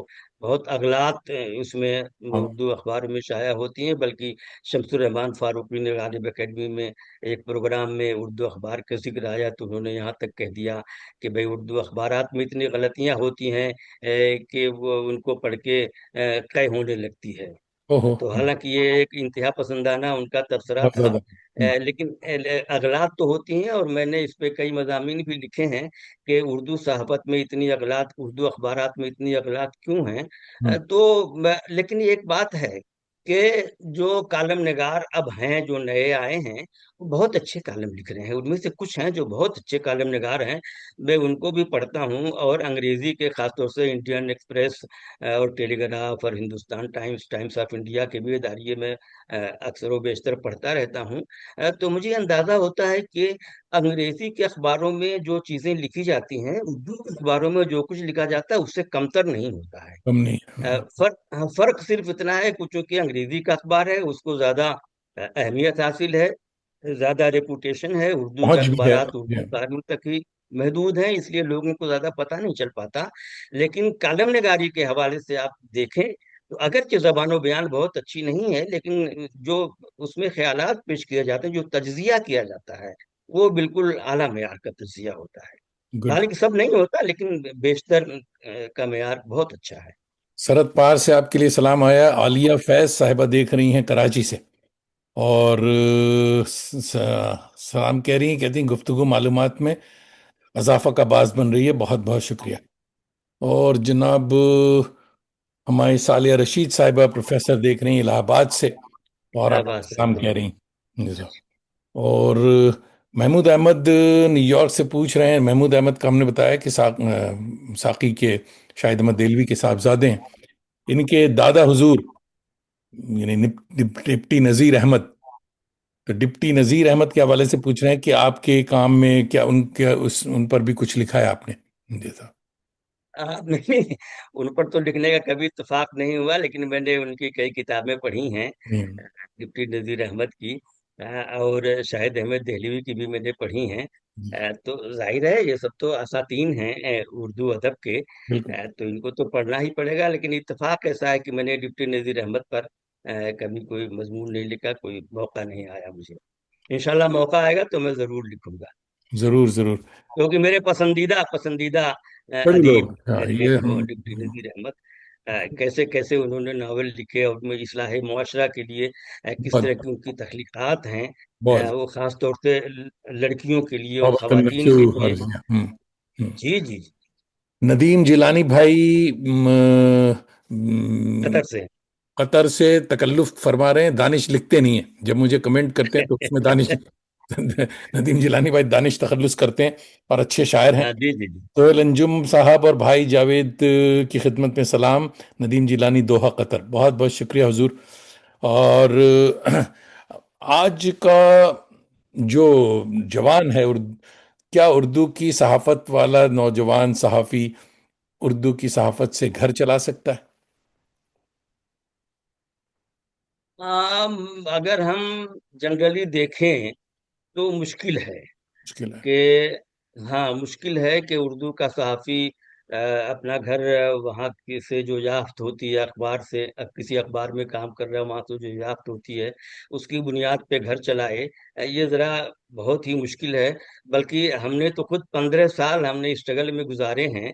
بہت اغلاط اس میں ہاں، اردو اخبار میں شائع ہوتی ہیں۔ بلکہ شمس الرحمان فاروقی نے غالب اکیڈمی میں ایک پروگرام میں اردو اخبار کا ذکر آیا، تو انہوں نے یہاں تک کہہ دیا کہ بھئی اردو اخبارات میں اتنی غلطیاں ہوتی ہیں کہ وہ ان کو پڑھ کے طے ہونے لگتی ہے۔ اوہو، تو حالانکہ یہ ایک انتہا پسندانہ ان کا تبصرہ بہت تھا، زیادہ۔ ہم، لیکن اغلاط تو ہوتی ہیں، اور میں نے اس پہ کئی مضامین بھی لکھے ہیں کہ اردو صحافت میں اتنی اغلاط، اردو اخبارات میں اتنی اغلاط کیوں ہیں۔ ہم، تو لیکن ایک بات ہے کہ جو کالم نگار اب ہیں، جو نئے آئے ہیں، وہ بہت اچھے کالم لکھ رہے ہیں، ان میں سے کچھ ہیں جو بہت اچھے کالم نگار ہیں، میں ان کو بھی پڑھتا ہوں، اور انگریزی کے خاص طور سے انڈین ایکسپریس اور ٹیلی گراف اور Hindustan Times, Times of India کے بھی اداریے میں اکثر و بیشتر پڑھتا رہتا ہوں۔ تو مجھے اندازہ ہوتا ہے کہ انگریزی کے اخباروں میں جو چیزیں لکھی جاتی ہیں، اردو کے اخباروں میں جو کچھ لکھا جاتا ہے اس سے کمتر نہیں ہوتا ہے۔ کم نہیں ہے۔ فرق صرف اتنا ہے کہ چونکہ انگریزی کا اخبار ہے، اس کو زیادہ اہمیت حاصل ہے، زیادہ ریپوٹیشن ہے، اردو کے پہنچ بھی ہے، اخبارات جی اردو ہاں۔ کاروں تک ہی محدود ہیں, इसलिए लोगों को ज्यादा पता नहीं चल पाता. लेकिन कालम निगारी के हवाले से आप देखें तो अगरचे ज़बान बयान बहुत अच्छी नहीं है, लेकिन जो उसमें ख्यालात पेश किए जाते हैं, जो तज्जिया किया जाता है, वो बिल्कुल आला मेयार का तज्जिया होता है. गुड। हालांकि सब नहीं होता, लेकिन बेशतर का मेयार बहुत अच्छा है. सरहद पार से आपके लिए सलाम आया। आलिया फैज साहिबा देख रही हैं कराची से, और सलाम कह रही हैं, कहती हैं गुफ्तगू मालूमात में इजाफा का बास बन रही है, बहुत बहुत शुक्रिया। और जनाब हमारी सालिया रशीद साहिबा प्रोफेसर देख रही हैं इलाहाबाद से, और आप इलाहाबाद से. सलाम कह रही हैं जी साहब। और महमूद अहमद न्यूयॉर्क से पूछ रहे हैं। महमूद अहमद का हमने बताया कि साकी के शाहिद अहमद देलवी के साहबजादे हैं। इनके दादा हुजूर यानी डिप्टी नज़ीर अहमद, तो डिप्टी नज़ीर अहमद के हवाले से पूछ रहे हैं कि आपके काम में क्या उनके उन पर भी कुछ लिखा है आपने? जी साहब। नहीं, उन पर तो लिखने का कभी इत्तेफाक नहीं हुआ, लेकिन मैंने उनकी कई किताबें पढ़ी हैं, हम्म, डिप्टी नज़ीर अहमद की, और शाहिद अहमद दहलवी की भी मैंने पढ़ी हैं. तो जाहिर है ये सब तो असातीन हैं उर्दू अदब के. बिल्कुल। तो इनको तो पढ़ना ही पड़ेगा, लेकिन इत्तेफाक ऐसा है कि मैंने डिप्टी नज़ीर अहमद पर कभी कोई मजमून नहीं लिखा, कोई मौका नहीं आया मुझे. इंशाल्लाह मौका आएगा तो मैं जरूर लिखूंगा, जरूर जरूर। क्योंकि मेरे पसंदीदा पसंदीदा बड़े अदीब लोग, हाँ, थे ये वो डिप्टी नज़ीर अहमद. कैसे कैसे उन्होंने नावल लिखे और उनमें इस्लाह मुआशरा के लिए किस तरह बहुत की उनकी तख्लीकात हैं, बहुत वो खास तौर से लड़कियों के लिए और बाबतन खवातीन बच्चों के लिए. हर्ज। हम्म। हम्म। जी जी जी. नदीम जिलानी भाई कतर से. कतर से तकल्लुफ फरमा रहे हैं, दानिश लिखते नहीं है। जब मुझे कमेंट करते हैं तो उसमें दानिश नदीम जिलानी भाई दानिश तखल्लुस करते हैं, और अच्छे शायर हैं। हाँ, जी जी जी. सोहेल अंजुम साहब और भाई जावेद की खिदमत में सलाम। नदीम जिलानी दोहा कतर, बहुत बहुत शुक्रिया हुजूर। और आज का जो जवान है क्या उर्दू की सहाफत वाला नौजवान सहाफी उर्दू की सहाफत से घर चला सकता है? अगर हम जनरली देखें तो मुश्किल है मुश्किल है। कि, हाँ मुश्किल है कि उर्दू का सहाफ़ी अपना घर वहाँ से जो याफ्त होती है अखबार से, किसी अखबार में काम कर रहा है वहाँ से जो याफ्त होती है उसकी बुनियाद पे घर चलाए. ये ज़रा बहुत ही मुश्किल है. बल्कि हमने तो खुद 15 साल हमने स्ट्रगल में गुजारे हैं.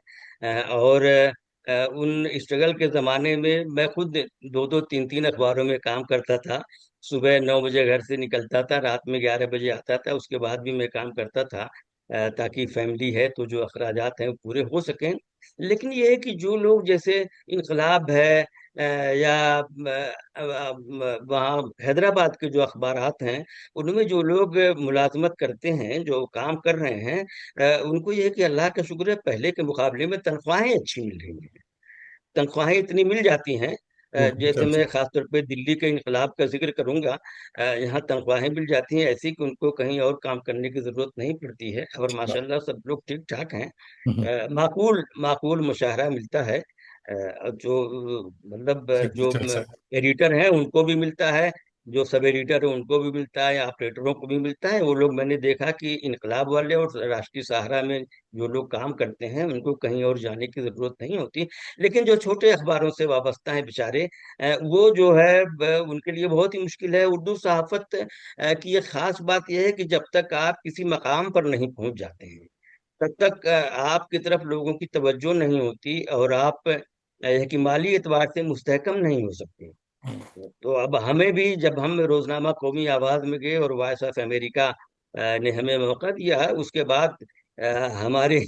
और उन स्ट्रगल के ज़माने में मैं खुद दो दो तीन तीन अखबारों में काम करता था. सुबह 9 बजे घर से निकलता था, रात में 11 बजे आता था. उसके बाद भी मैं काम करता था, ताकि फैमिली है तो जो अखराजात हैं वो पूरे हो सकें. लेकिन ये है कि जो लोग जैसे इनकलाब है, या वहाँ हैदराबाद के जो अखबारात हैं उनमें जो लोग मुलाजमत करते हैं, जो काम कर रहे हैं, उनको ये है कि अल्लाह का शुक्र है पहले के मुकाबले में तनख्वाहें अच्छी मिल रही हैं. तनख्वाहें इतनी मिल जाती हैं. वो जैसे चल मैं सकता खास तौर पे दिल्ली के इनकलाब का जिक्र करूंगा. यहाँ तनख्वाहें मिल जाती हैं ऐसी कि उनको कहीं और काम करने की जरूरत नहीं पड़ती है, और है। बात। माशाल्लाह सब लोग ठीक ठाक हैं. हम्म, माकूल माकूल मुशाहरा मिलता है. जो मतलब चल जो चल सकता एडिटर हैं उनको भी मिलता है, जो सब एडिटर है उनको भी मिलता है, ऑपरेटरों को भी मिलता है. वो लोग मैंने देखा कि इनकलाब वाले और राष्ट्रीय सहारा में जो लोग काम करते हैं उनको कहीं और जाने की जरूरत नहीं होती. लेकिन जो छोटे अखबारों से वाबस्ता हैं बेचारे, वो जो है उनके लिए बहुत ही मुश्किल है. उर्दू सहाफत की एक खास बात यह है कि जब तक आप किसी मकाम पर नहीं पहुंच जाते हैं तब तक आपकी तरफ लोगों की तवज्जो नहीं होती, और आप कि माली एतबार से मुस्तहकम नहीं हो सकते. है। तो अब हमें भी जब हम रोजनामा कौमी आवाज में गए और वॉइस ऑफ अमेरिका ने हमें मौका दिया, उसके बाद अ, हमारे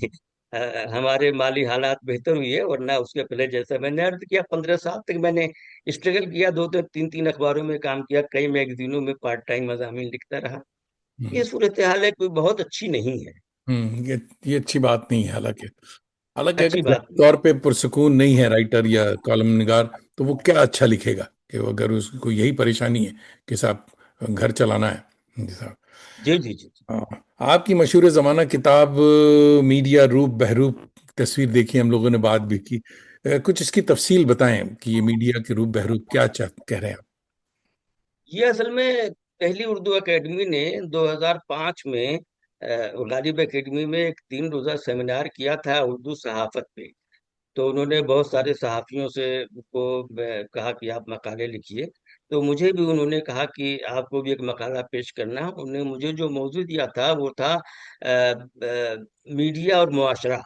हमारे माली हालात बेहतर हुए. वरना उसके पहले जैसा मैंने अर्ज किया 15 साल तक मैंने स्ट्रगल किया, दो दो तीन तीन अखबारों में काम किया, कई मैगजीनों में पार्ट टाइम मजामिन लिखता रहा. हम्म। ये सूरत हाल है, कोई बहुत अच्छी नहीं है. ये अच्छी बात नहीं है। हालांकि हालांकि अगर अच्छी घर बात नहीं. तौर पे पुरसुकून नहीं है राइटर या कॉलम निगार, तो वो क्या अच्छा लिखेगा? कि वो अगर उसको यही परेशानी है कि साहब घर चलाना है। जी साहब। जी जी जी. हाँ, आपकी मशहूर जमाना किताब मीडिया रूप बहरूप तस्वीर देखी, हम लोगों ने बात भी की। कुछ इसकी तफसील बताएं कि ये मीडिया के रूप बहरूप क्या कह रहे हैं आप? ये असल में पहली उर्दू एकेडमी ने 2005 में गालिब एकेडमी में एक 3 रोजा सेमिनार किया था उर्दू सहाफत पे। तो उन्होंने बहुत सारे सहाफियों से को कहा कि आप मकाले लिखिए। तो मुझे भी उन्होंने कहा कि आपको भी एक मकाला पेश करना है। उन्होंने मुझे जो मौजू दिया था वो था मीडिया और मुआशरा,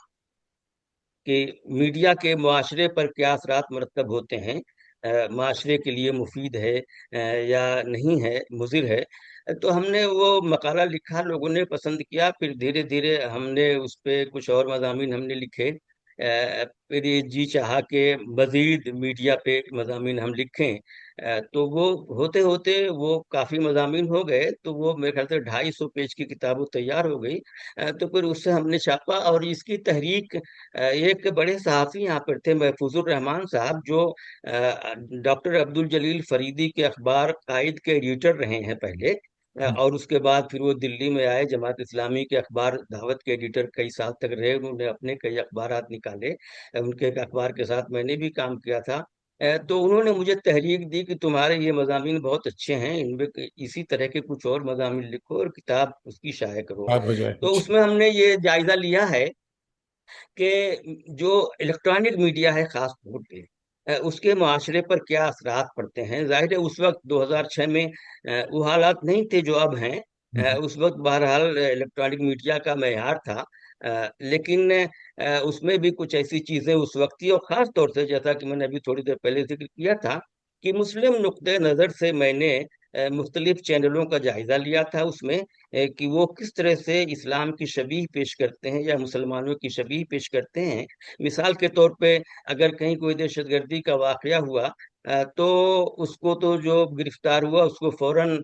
कि मीडिया के मुआशरे पर क्या असरात मरतब होते हैं, माशरे के लिए मुफीद है या नहीं है, मुजिर है। तो हमने वो मकाला लिखा, लोगों ने पसंद किया। फिर धीरे धीरे हमने उस पे कुछ और मज़ामीन हमने लिखे। फिर ये जी चाहा कि मजीद मीडिया पे मज़ामीन हम लिखें। तो वो होते होते वो काफ़ी मज़ामीन हो गए, तो वो मेरे ख्याल से 250 पेज की किताब वो तैयार हो गई। तो फिर उससे हमने छापा, और इसकी तहरीक एक बड़े सहाफ़ी यहाँ पर थे, महफूजुर रहमान साहब, जो डॉक्टर अब्दुल जलील फरीदी के अखबार कायद के एडिटर रहे हैं पहले। और उसके बाद फिर वो दिल्ली में आए, जमात इस्लामी के अखबार दावत के एडिटर कई साल तक रहे। उन्होंने अपने कई अखबारात निकाले। उनके एक अखबार के साथ मैंने भी काम किया था। तो उन्होंने मुझे तहरीक दी कि तुम्हारे ये मज़ामीन बहुत अच्छे हैं, इनमें इसी तरह के कुछ और मज़ामीन लिखो और किताब उसकी शाये करो। बात हो जाए तो कुछ। उसमें हमने ये जायजा लिया है कि जो इलेक्ट्रॉनिक मीडिया है खास तौर पे, उसके माशरे पर क्या असरात पड़ते हैं। जाहिर है उस वक्त 2006 में वो हालात नहीं थे जो अब हैं। उस वक्त बहरहाल इलेक्ट्रॉनिक मीडिया का मेयार था। लेकिन उसमें भी कुछ ऐसी चीजें उस वक्त थी, और खास तौर से जैसा कि मैंने अभी थोड़ी देर पहले जिक्र किया था कि मुस्लिम नुक्ते नज़र से मैंने मुख्तलिफ चैनलों का जायजा लिया था उसमें, कि वो किस तरह से इस्लाम की शबीह पेश करते हैं या मुसलमानों की शबीह पेश करते हैं। मिसाल के तौर पे अगर कहीं कोई दहशतगर्दी का वाकया हुआ, तो उसको तो जो गिरफ्तार हुआ उसको फौरन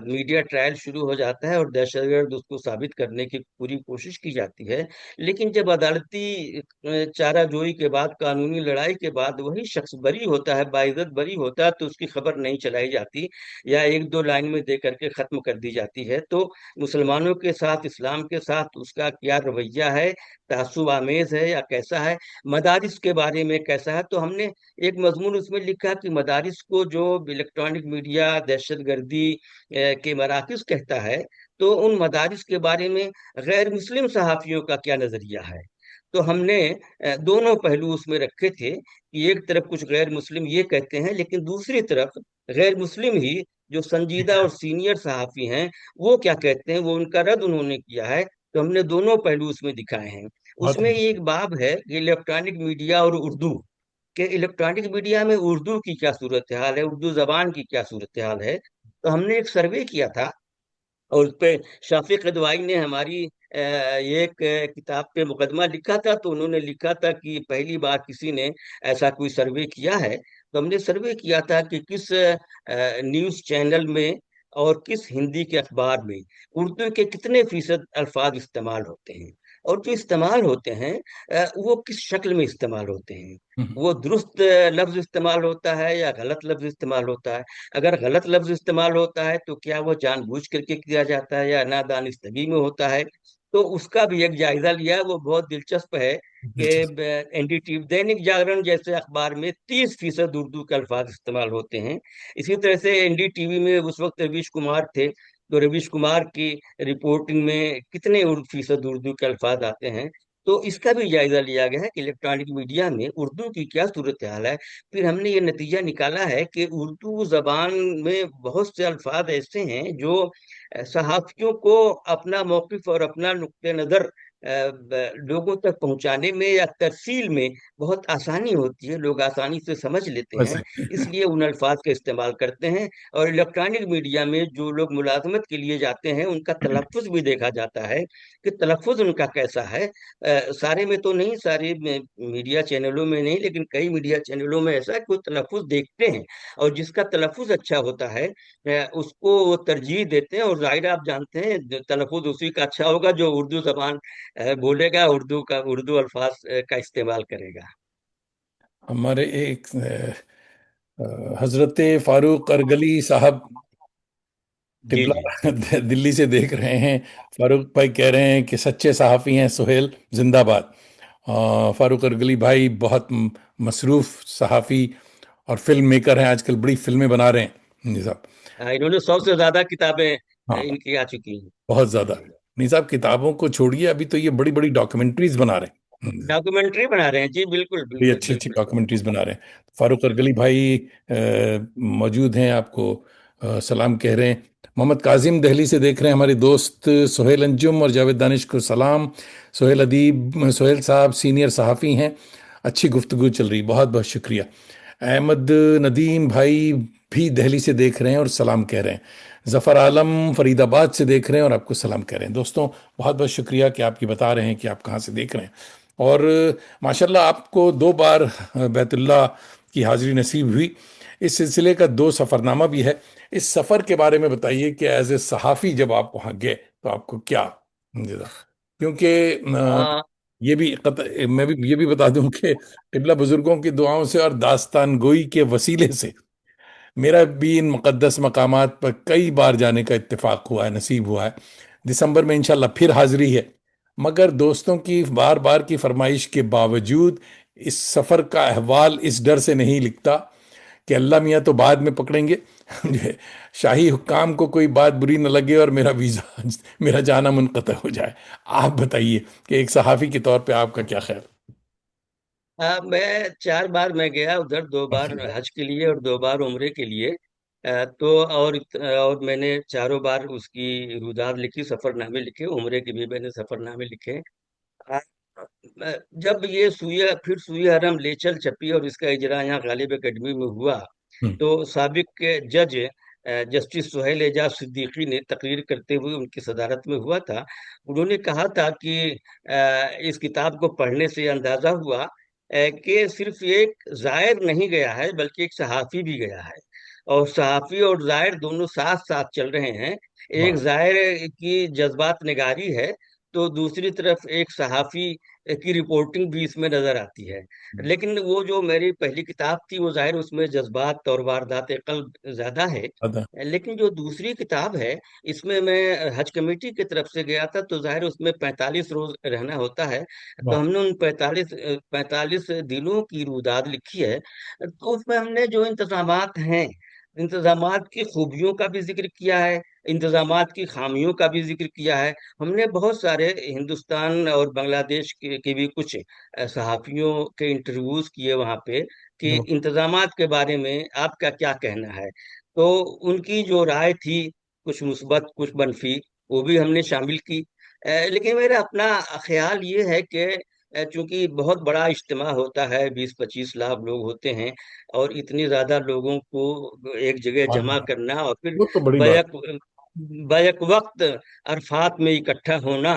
मीडिया ट्रायल शुरू हो जाता है और दहशतगर्द उसको साबित करने की पूरी कोशिश की जाती है। लेकिन जब अदालती चाराजोई के बाद, कानूनी लड़ाई के बाद वही शख्स बरी होता है, बाइज्जत बरी होता है, तो उसकी खबर नहीं चलाई जाती या एक दो लाइन में दे करके खत्म कर दी जाती है। तो मुसलमानों के साथ, इस्लाम के साथ उसका क्या रवैया है, तासुब आमेज है या कैसा है, मदारिस के बारे में कैसा है। तो हमने एक मजमून उसमें लिखा कि मदारिस को जो इलेक्ट्रॉनिक मीडिया दहशतगर्दी के मराकज कहता है, तो उन मदारिस के बारे में गैर मुस्लिम सहाफियों का क्या नजरिया है। तो हमने दोनों पहलू उसमें रखे थे कि एक तरफ कुछ गैर मुस्लिम ये कहते हैं, लेकिन दूसरी तरफ गैर मुस्लिम ही जो संजीदा और सीनियर सहाफी हैं वो क्या कहते हैं, वो उनका रद्द उन्होंने किया है। तो हमने दोनों पहलू उसमें दिखाए हैं। बहुत उसमें एक बाब है कि इलेक्ट्रॉनिक मीडिया और उर्दू, कि इलेक्ट्रॉनिक मीडिया में उर्दू की क्या सूरत हाल है, उर्दू जबान की क्या सूरत हाल है। तो हमने एक सर्वे किया था, और उस पे शाफिक कदवाई ने हमारी एक किताब पे मुकदमा लिखा था। तो उन्होंने लिखा था कि पहली बार किसी ने ऐसा कोई सर्वे किया है। तो हमने सर्वे किया था कि किस न्यूज़ चैनल में और किस हिंदी के अखबार में उर्दू के कितने फीसद अल्फाज इस्तेमाल होते हैं, और जो इस्तेमाल होते हैं वो किस शक्ल में इस्तेमाल होते हैं। वो दुरुस्त लफ्ज इस्तेमाल होता है या गलत लफ्ज इस्तेमाल होता है। अगर गलत लफ्ज इस्तेमाल होता है तो क्या वो जानबूझ करके किया जाता है या नादानिस्तगी में होता है। तो उसका भी एक जायजा लिया है, वो बहुत दिलचस्प है कि दिलचस्प। एनडीटीवी, दैनिक जागरण जैसे अखबार में 30% उर्दू के अल्फाज इस्तेमाल होते हैं। इसी तरह से एनडीटीवी में उस वक्त रवीश कुमार थे, तो रवीश कुमार की रिपोर्टिंग में कितने फीसद उर्दू के अल्फाज आते हैं। तो इसका भी जायजा लिया गया है कि इलेक्ट्रॉनिक मीडिया में उर्दू की क्या सूरत हाल है। फिर हमने ये नतीजा निकाला है कि उर्दू जबान में बहुत से अल्फाज ऐसे हैं जो सहाफियों को अपना मौकिफ और अपना नुक्ते नज़र लोगों तक पहुंचाने में या तरसील में बहुत आसानी होती है, लोग आसानी से समझ लेते हैं, वैसे इसलिए उन अल्फाज का इस्तेमाल करते हैं। और इलेक्ट्रॉनिक मीडिया में जो लोग मुलाजमत के लिए जाते हैं उनका तलफ़ुज़ भी देखा जाता है कि तलफ़ुज़ उनका कैसा है। सारे में तो नहीं, सारे मीडिया चैनलों में नहीं, लेकिन कई मीडिया चैनलों में ऐसा है कि वो तलफ़ुज़ देखते हैं, और जिसका तलफ़ुज़ अच्छा होता है उसको वो तरजीह देते हैं। और जाहिर है आप जानते हैं तलफ़ुज़ उसी का अच्छा होगा जो उर्दू जबान बोलेगा, उर्दू अल्फाज का इस्तेमाल करेगा। हमारे एक हजरत फारूक अरगली साहब जी टिबला जी। दिल्ली से देख रहे हैं। फारूक भाई कह रहे हैं कि सच्चे सहाफ़ी हैं सुहेल जिंदाबाद। फारूक अरगली भाई बहुत मसरूफ सहाफ़ी और फिल्म मेकर हैं, आजकल बड़ी फिल्में बना रहे हैं जी साहब। इन्होंने 100 से ज्यादा किताबें हाँ, इनकी आ चुकी हैं। बहुत ज़्यादा। नहीं साहब, किताबों को छोड़िए, अभी तो ये बड़ी बड़ी डॉक्यूमेंट्रीज बना रहे हैं। डॉक्यूमेंट्री बना रहे हैं जी, बिल्कुल ये बिल्कुल अच्छी अच्छी बिल्कुल। डॉक्यूमेंट्रीज बना रहे हैं। फारूक अरगली भाई मौजूद हैं, आपको सलाम कह रहे हैं। मोहम्मद काजिम दिल्ली से देख रहे हैं, हमारे दोस्त सोहेल अंजुम और जावेद दानिश को सलाम। सोहेल अदीब, सोहेल साहब सीनियर सहाफ़ी हैं, अच्छी गुफ्तगू चल रही, बहुत बहुत शुक्रिया। अहमद नदीम भाई भी दिल्ली से देख रहे हैं और सलाम कह रहे हैं। ज़फ़र आलम फरीदाबाद से देख रहे हैं और आपको सलाम कह रहे हैं। दोस्तों, बहुत बहुत शुक्रिया कि आप ये बता रहे हैं कि आप कहाँ से देख रहे हैं। और माशाल्लाह आपको दो बार बैतुल्लाह की हाज़िरी नसीब हुई। इस सिलसिले का दो सफ़रनामा भी है। इस सफ़र के बारे में बताइए कि एज ए सहाफ़ी जब आप वहाँ गए तो आपको क्या मिला? क्योंकि हाँ ये भी मैं भी ये भी बता दूं कि क़िबला बुजुर्गों की दुआओं से और दास्तान गोई के वसीले से मेरा भी इन मुक़द्दस मकामात पर कई बार जाने का इत्तेफाक हुआ है, नसीब हुआ है। दिसंबर में इंशाल्लाह फिर हाजिरी है। मगर दोस्तों की बार बार की फरमाइश के बावजूद इस सफ़र का अहवाल इस डर से नहीं लिखता कि अल्लाह मियाँ तो बाद में पकड़ेंगे। शाही हुक्काम को कोई बात बुरी न लगे और मेरा वीज़ा, मेरा जाना मुनक़ता हो जाए। आप बताइए कि एक सहाफ़ी के तौर पे आपका क्या ख्याल? हाँ, मैं 4 बार मैं गया उधर, 2 बार हज के लिए और 2 बार उम्रे के लिए। तो और मैंने चारों बार उसकी रुदाद लिखी, सफरनामे लिखे, उम्रे के भी मैंने सफरनामे लिखे। आ, जब ये सुई हरम ले चल छपी और इसका इजरा यहाँ गालिब एकेडमी में हुआ, हम्म। तो साबिक के जज जस्टिस सुहेल एजाज सिद्दीकी ने तकरीर करते हुए, उनकी सदारत में हुआ था, उन्होंने कहा था कि इस किताब को पढ़ने से अंदाजा हुआ कि सिर्फ एक जायर नहीं गया है बल्कि एक सहाफी भी गया है। और सहाफी और जायर दोनों साथ साथ चल रहे हैं। एक वाह। जायर की जज्बात निगारी है, तो दूसरी तरफ एक सहाफी की रिपोर्टिंग भी इसमें नजर आती है। लेकिन वो जो मेरी पहली किताब थी, वो जाहिर उसमें जज्बात और वारदात कल्ब ज्यादा है। अदा। लेकिन जो दूसरी किताब है, इसमें मैं हज कमेटी की तरफ से गया था, तो जाहिर उसमें 45 रोज रहना होता है। तो वाह। हमने उन 45 दिनों की रुदाद लिखी है। तो उसमें हमने जो इंतजामात हैं, इंतजामात की खूबियों का भी जिक्र किया है, इंतजामात की खामियों का भी जिक्र किया है। हमने बहुत सारे हिंदुस्तान और बांग्लादेश के भी कुछ सहाफियों के इंटरव्यूज किए वहाँ पे, कि इंतजामात के बारे में आपका क्या कहना है। तो उनकी जो राय थी, कुछ मुस्बत कुछ मनफी, वो भी हमने शामिल की। लेकिन मेरा अपना ख्याल ये है कि चूंकि बहुत बड़ा इज्तिमा होता है, 20-25 लाख लोग होते हैं, और इतनी ज्यादा लोगों को एक जगह हाँ जमा हाँ, करना और फिर वो तो बड़ी बात। बैक बैक वक्त अरफात में इकट्ठा होना,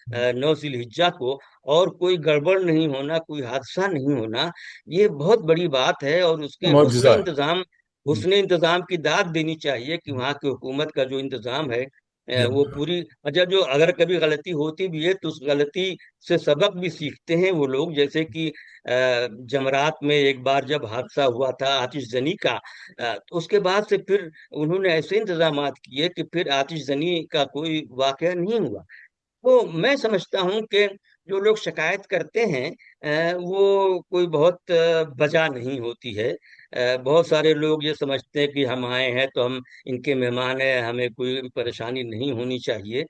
9 जिलहिज्जा को, और कोई गड़बड़ नहीं होना, कोई हादसा नहीं होना, ये बहुत बड़ी बात है। और उसके मौजूजा है। हुस्न इंतजाम की दाद देनी चाहिए कि वहाँ की हुकूमत का जो इंतजाम है, वो पूरी, अच्छा, जो अगर कभी गलती होती भी है तो उस गलती से सबक भी सीखते हैं वो लोग। जैसे कि जमरात में एक बार जब हादसा हुआ था आतिशजनी का, तो उसके बाद से फिर उन्होंने ऐसे इंतजामात किए कि फिर आतिशजनी का कोई वाकया नहीं हुआ। तो मैं समझता हूँ कि जो लोग शिकायत करते हैं, वो कोई बहुत वजह नहीं होती है। बहुत सारे लोग ये समझते हैं कि हम आए हैं तो हम इनके मेहमान हैं, हमें कोई परेशानी नहीं होनी चाहिए।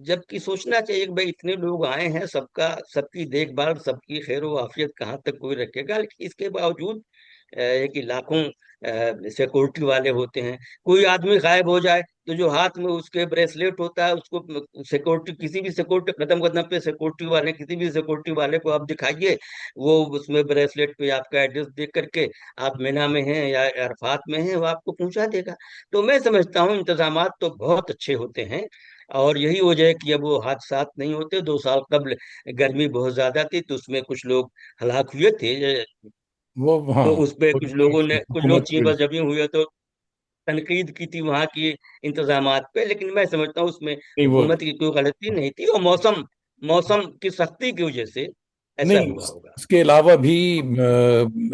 जबकि सोचना चाहिए कि भाई इतने लोग आए हैं, सबका सबकी देखभाल, सबकी खैर आफियत कहाँ तक कोई रखेगा। लेकिन इसके बावजूद है कि लाखों सिक्योरिटी वाले होते हैं। कोई आदमी गायब हो जाए तो जो हाथ में उसके ब्रेसलेट होता है, उसको सिक्योरिटी, किसी भी सिक्योरिटी, कदम कदम पे सिक्योरिटी वाले, किसी भी सिक्योरिटी वाले को आप दिखाइए, वो उसमें ब्रेसलेट पे आपका एड्रेस देख करके, आप मिना में हैं या अरफात में हैं, वो आपको पहुंचा देगा। तो मैं समझता हूँ इंतजामात तो बहुत अच्छे होते हैं। और यही वजह है कि अब वो हादसात नहीं होते। 2 साल कबल गर्मी बहुत ज्यादा थी, तो उसमें कुछ लोग हलाक हुए थे। वो हाँ, तो उस पे वो कुछ तो लोगों ने, कुछ लोग हुकूमत की चींबा वजह से। जमी हुए, तो तनकीद की थी वहां की इंतजामात पे। लेकिन मैं समझता हूँ उसमें नहीं वो, हुकूमत की कोई गलती नहीं थी, और मौसम की सख्ती की वजह से ऐसा नहीं हुआ होगा। उसके अलावा भी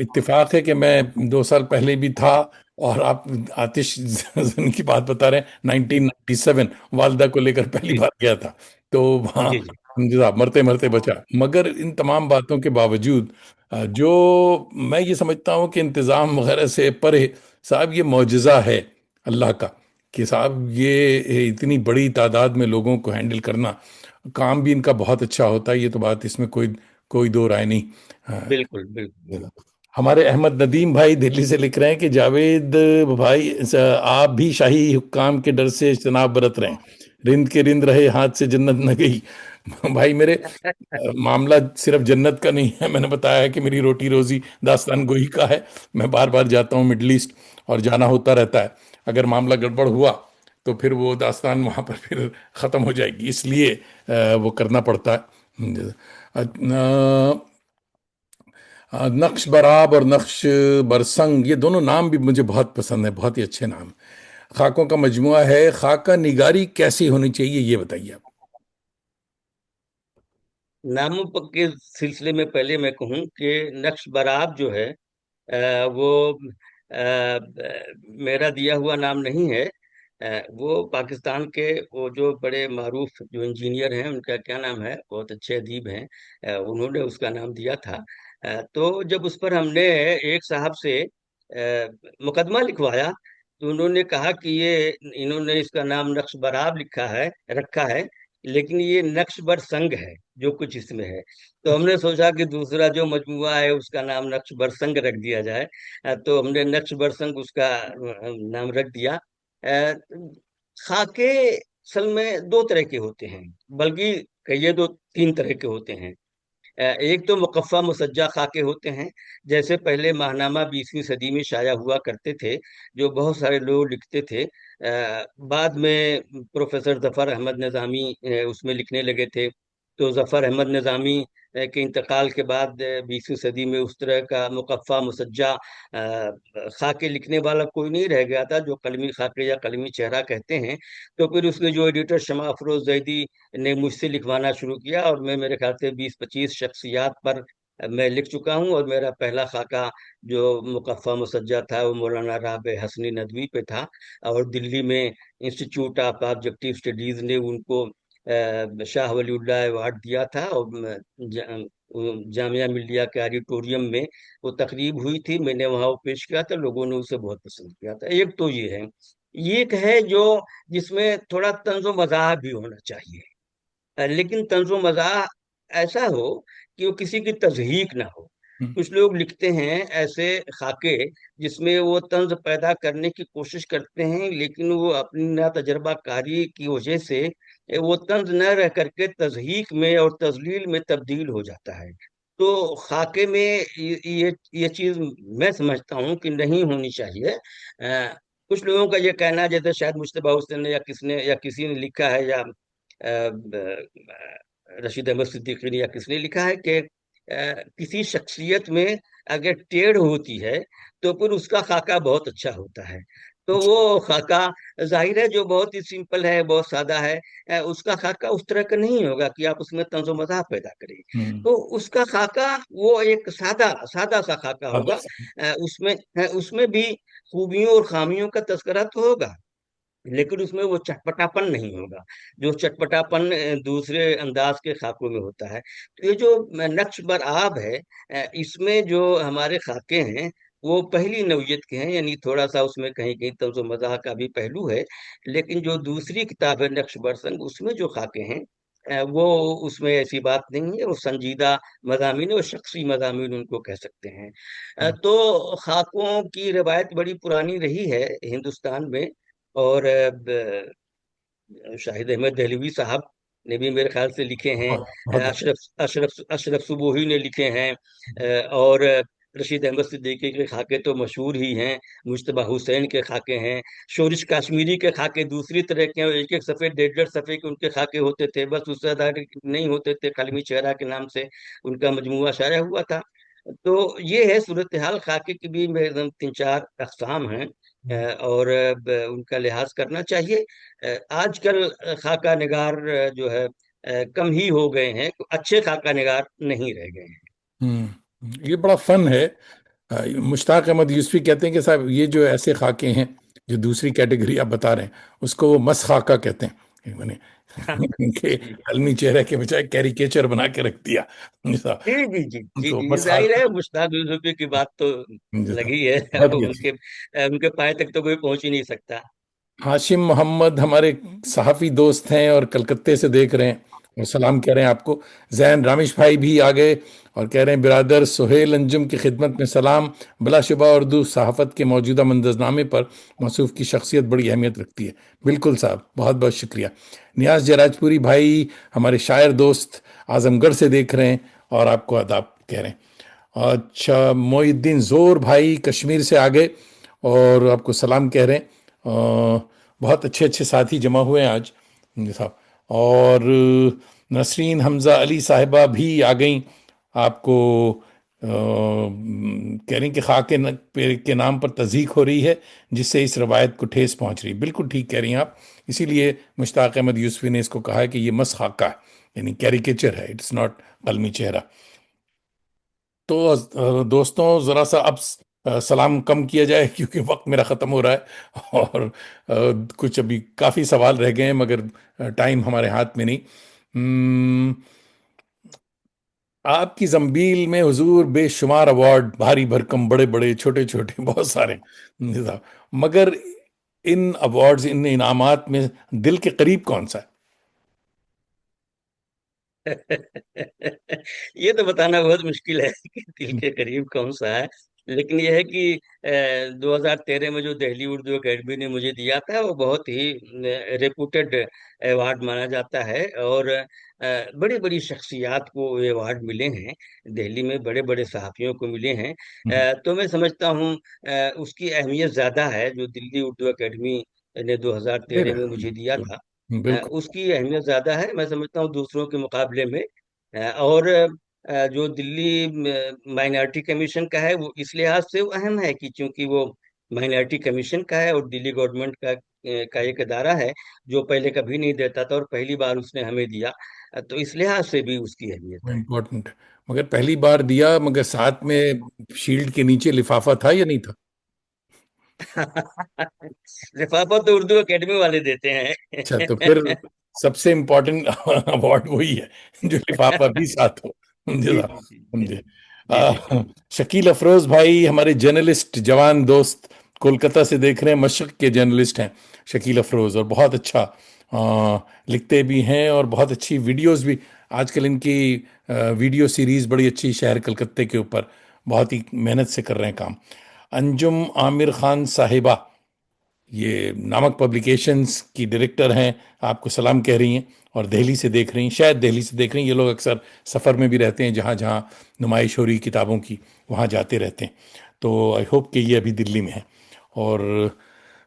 इत्तेफाक है कि मैं 2 साल पहले भी था। और आप आतिश जन की बात बता रहे हैं, 1997 वालदा को लेकर पहली जी बार गया था। तो वहाँ जी जी। जनाब मरते मरते बचा। मगर इन तमाम बातों के बावजूद जो मैं ये समझता हूँ कि इंतज़ाम वगैरह से परे साहब, ये मौजज़ा है अल्लाह का कि साहब ये इतनी बड़ी तादाद में लोगों को हैंडल करना, काम भी इनका बहुत अच्छा होता है, ये तो बात, इसमें कोई कोई दो राय नहीं। हाँ। बिल्कुल बिल्कुल। हमारे अहमद नदीम भाई दिल्ली से लिख रहे हैं कि जावेद भाई, आप भी शाही हुक्काम के डर से इज्तनाब बरत रहे हैं, रिंद के रिंद रहे हाथ से जन्नत न गई। भाई मेरे, मामला सिर्फ जन्नत का नहीं है। मैंने बताया है कि मेरी रोटी रोजी दास्तान गोई का है। मैं बार बार जाता हूँ मिडल ईस्ट, और जाना होता रहता है। अगर मामला गड़बड़ हुआ तो फिर वो दास्तान वहाँ पर फिर ख़त्म हो जाएगी, इसलिए वो करना पड़ता है। नक्श बराब और नक्श बरसंग, ये दोनों नाम भी मुझे बहुत पसंद है, बहुत ही अच्छे नाम। खाकों का मजमुआ है, खाका निगारी कैसी होनी चाहिए, ये बताइए आप। नामों के सिलसिले में पहले मैं कहूँ कि नक्श बराब जो है, वो मेरा दिया हुआ नाम नहीं है। वो पाकिस्तान के वो जो बड़े मारूफ जो इंजीनियर हैं, उनका क्या नाम है, बहुत अच्छे अदीब हैं, उन्होंने उसका नाम दिया था। तो जब उस पर हमने एक साहब से मुकदमा लिखवाया, तो उन्होंने कहा कि ये इन्होंने इसका नाम नक्श बराब लिखा है, रखा है, लेकिन ये नक्श बर संग है जो कुछ इसमें है। तो हमने सोचा कि दूसरा जो मजमुआ है उसका नाम नक्श बरसंग रख दिया जाए। तो हमने नक्श बरसंग उसका नाम रख दिया। खाके असल में दो तरह के होते हैं, बल्कि कहिए तो तीन तरह के होते हैं। एक तो मुकफ़ा मुसज्जा खाके होते हैं, जैसे पहले माहनामा 20वीं सदी में शाया हुआ करते थे, जो बहुत सारे लोग लिखते थे। बाद में प्रोफेसर जफ़र अहमद निज़ामी उसमें लिखने लगे थे। तो जफ़र अहमद निज़ामी के इंतकाल के बाद 20वीं सदी में उस तरह का मुकफ़ा मुसज्जा खाके लिखने वाला कोई नहीं रह गया था, जो कलमी खाके या कलमी चेहरा कहते हैं। तो फिर उसके जो एडिटर शमा अफरोज जैदी ने मुझसे लिखवाना शुरू किया, और मैं मेरे ख्याल से 20-25 शख्सियात पर मैं लिख चुका हूँ। और मेरा पहला खाका जो मुकफ़ा मुसज्जा था वो मौलाना राब हसनी नदवी पे था, और दिल्ली में इंस्टीट्यूट ऑफ ऑब्जेक्टिव स्टडीज ने उनको शाह वलीउल्लाह अवार्ड दिया था। और जामिया मिल्लिया के ऑडिटोरियम में वो तकरीब हुई थी, मैंने वहाँ वो पेश किया था, लोगों ने उसे बहुत पसंद किया था। एक तो ये है। ये एक है जो जिसमें थोड़ा तंज़ो मज़ाक भी होना चाहिए, लेकिन तंजो मज़ाह ऐसा हो कि वो किसी की तजहीक ना हो। हम्म। कुछ लोग लिखते हैं ऐसे खाके जिसमें वो तंज पैदा करने की कोशिश करते हैं, लेकिन वो अपनी ना तजर्बाकारी की वजह से वो तंज न रह करके तजहीक में और तजलील में तब्दील हो जाता है। तो खाके में ये चीज मैं समझता हूँ कि नहीं होनी चाहिए। कुछ लोगों का ये कहना है, जैसे शायद मुश्तबा हुसैन ने या किसने या किसी ने लिखा है, या रशीद अहमद सिद्दीकी ने या किसने लिखा है कि किसी शख्सियत में अगर टेढ़ होती है तो फिर उसका खाका बहुत अच्छा होता है। तो वो खाका जाहिर है जो बहुत ही सिंपल है, बहुत सादा है, उसका खाका उस तरह का नहीं होगा कि आप उसमें तंजो मज़ाह पैदा करें। हम्म। तो उसका खाका वो एक सादा सादा सा खाका सादा होगा। सा। उसमें भी खूबियों और खामियों का तस्करा तो होगा, लेकिन उसमें वो चटपटापन नहीं होगा जो चटपटापन दूसरे अंदाज के खाकों में होता है। तो ये जो नक्श बर आब है, इसमें जो हमारे खाके हैं वो पहली नौयत के हैं, यानी थोड़ा सा उसमें कहीं कहीं तंज़ो मज़ाह का भी पहलू है। लेकिन जो दूसरी किताब है नक्श बरसंग, उसमें जो खाके हैं वो उसमें ऐसी बात नहीं है, वो संजीदा मज़ामीन और शख्सी मज़ामीन उनको कह सकते हैं। तो खाकों की रवायत बड़ी पुरानी रही है हिंदुस्तान में। और शाहिद अहमद दहलवी साहब ने भी मेरे ख्याल से लिखे हैं। बहुत बहुत अच्छे। अशरफ सुबोही ने लिखे हैं। और रशीद अहमद सिद्दीकी के खाके तो मशहूर ही हैं। मुश्तबा हुसैन के खाके हैं। शोरिश काश्मीरी के खाके दूसरी तरह के हैं, एक एक सफ़े 1.5 सफ़े के उनके खाके होते थे, बस उससे ज्यादा नहीं होते थे, कलमी चेहरा के नाम से उनका मजमुआ शाया हुआ था। तो ये है सूरत हाल। खाके की भी मेरे 3-4 अकसाम हैं, और उनका लिहाज करना चाहिए। आजकल खाका निगार जो है कम ही हो गए हैं, अच्छे खाका निगार नहीं रह गए हैं। ये बड़ा फन है। मुश्ताक अहमद यूसुफी कहते हैं कि साहब ये जो ऐसे खाके हैं, जो दूसरी कैटेगरी आप बता रहे हैं, उसको वो मस खाका कहते हैं। मैंने उनके जी अलमी चेहरे के बजाय कैरिकेचर बना के रख दिया। साहब, जी जी जी जी तो जी, मस जाहिर है खाका। मुश्ताक यूसुफी की बात तो जी साहब, लगी है। बहुत ही अच्छी। उनके उनके पाए तक तो कोई पहुंच ही नहीं सकता। हाशिम मोहम्मद हमारे सहाफ़ी दोस्त हैं और कलकत्ते से देख रहे हैं और सलाम कह रहे हैं आपको। जैन रामिश भाई भी आ गए और कह रहे हैं बिरादर सुहेल अंजुम की खिदमत में सलाम। बिलाशुबा उर्दू सहाफ़त के मौजूदा मंदजनामे पर मौसूफ़ की शख्सियत बड़ी अहमियत रखती है। बिल्कुल साहब, बहुत बहुत शुक्रिया। नियाज जराजपुरी भाई हमारे शायर दोस्त आज़मगढ़ से देख रहे हैं और आपको आदाब कह रहे हैं। अच्छा, मोइद्दीन जोर भाई कश्मीर से आ गए और आपको सलाम कह रहे हैं। बहुत अच्छे अच्छे साथी जमा हुए हैं आज जी साहब। और नसरीन हमजा अली साहिबा भी आ गई। आपको कह रही कि खाके के नाम पर तज़ीक हो रही है, जिससे इस रवायत को ठेस पहुंच रही है। बिल्कुल ठीक कह रही हैं आप। इसीलिए मुश्ताक अहमद यूसुफी ने इसको कहा है कि ये मस खाका है, यानी कैरिकेचर है, इट्स नॉट कलमी चेहरा। तो दोस्तों ज़रा सा अब सलाम कम किया जाए क्योंकि वक्त मेरा ख़त्म हो रहा है और कुछ अभी काफ़ी सवाल रह गए हैं मगर टाइम हमारे हाथ में नहीं। हम्म, आपकी जंबील में हुजूर बेशुमार अवार्ड, भारी भरकम, बड़े बड़े, छोटे छोटे, बहुत सारे जी साहब। मगर इन अवार्ड्स, इन इनामात में दिल के करीब कौन सा है? ये तो बताना बहुत मुश्किल है कि दिल के करीब कौन सा है। लेकिन यह है कि 2013 में जो दिल्ली उर्दू एकेडमी ने मुझे दिया था वो बहुत ही रेपुटेड अवार्ड माना जाता है। और बड़ी बड़ी शख्सियात को ये अवार्ड मिले हैं। दिल्ली में बड़े बड़े सहाफ़ियों को मिले हैं। तो मैं समझता हूँ उसकी अहमियत ज़्यादा है जो दिल्ली उर्दू एकेडमी ने नहीं 2013 में मुझे दिया था। नहीं, बिल्कुल। उसकी अहमियत ज़्यादा है मैं समझता हूँ दूसरों के मुकाबले में। और जो दिल्ली माइनॉरिटी कमीशन का है वो इस लिहाज से वो अहम है कि चूंकि वो माइनॉरिटी कमीशन का है और दिल्ली गवर्नमेंट का एक अदारा है जो पहले कभी नहीं देता था और पहली बार उसने हमें दिया। तो इस लिहाज से भी उसकी अहमियत है। इम्पोर्टेंट। मगर पहली बार दिया, मगर साथ में शील्ड के नीचे लिफाफा था या नहीं था? लिफाफा तो उर्दू एकेडमी वाले देते अच्छा, तो हैं। फिर सबसे इम्पोर्टेंट अवार्ड वही है जो लिफाफा भी साथ हो। समझे जी साहब, जी जी जी समझे। जी जी जी। शकील अफरोज भाई हमारे जर्नलिस्ट जवान दोस्त कोलकाता से देख रहे हैं, मशरक के जर्नलिस्ट हैं शकील अफरोज, और बहुत अच्छा लिखते भी हैं और बहुत अच्छी वीडियोस भी। आजकल इनकी वीडियो सीरीज बड़ी अच्छी, शहर कलकत्ते के ऊपर बहुत ही मेहनत से कर रहे हैं काम। अंजुम आमिर खान साहिबा, ये नामक पब्लिकेशंस की डायरेक्टर हैं, आपको सलाम कह रही हैं और दिल्ली से देख रही हैं, शायद दिल्ली से देख रही हैं। ये लोग अक्सर सफ़र में भी रहते हैं, जहाँ जहाँ नुमाइश हो रही किताबों की वहाँ जाते रहते हैं। तो आई होप कि ये अभी दिल्ली में है। और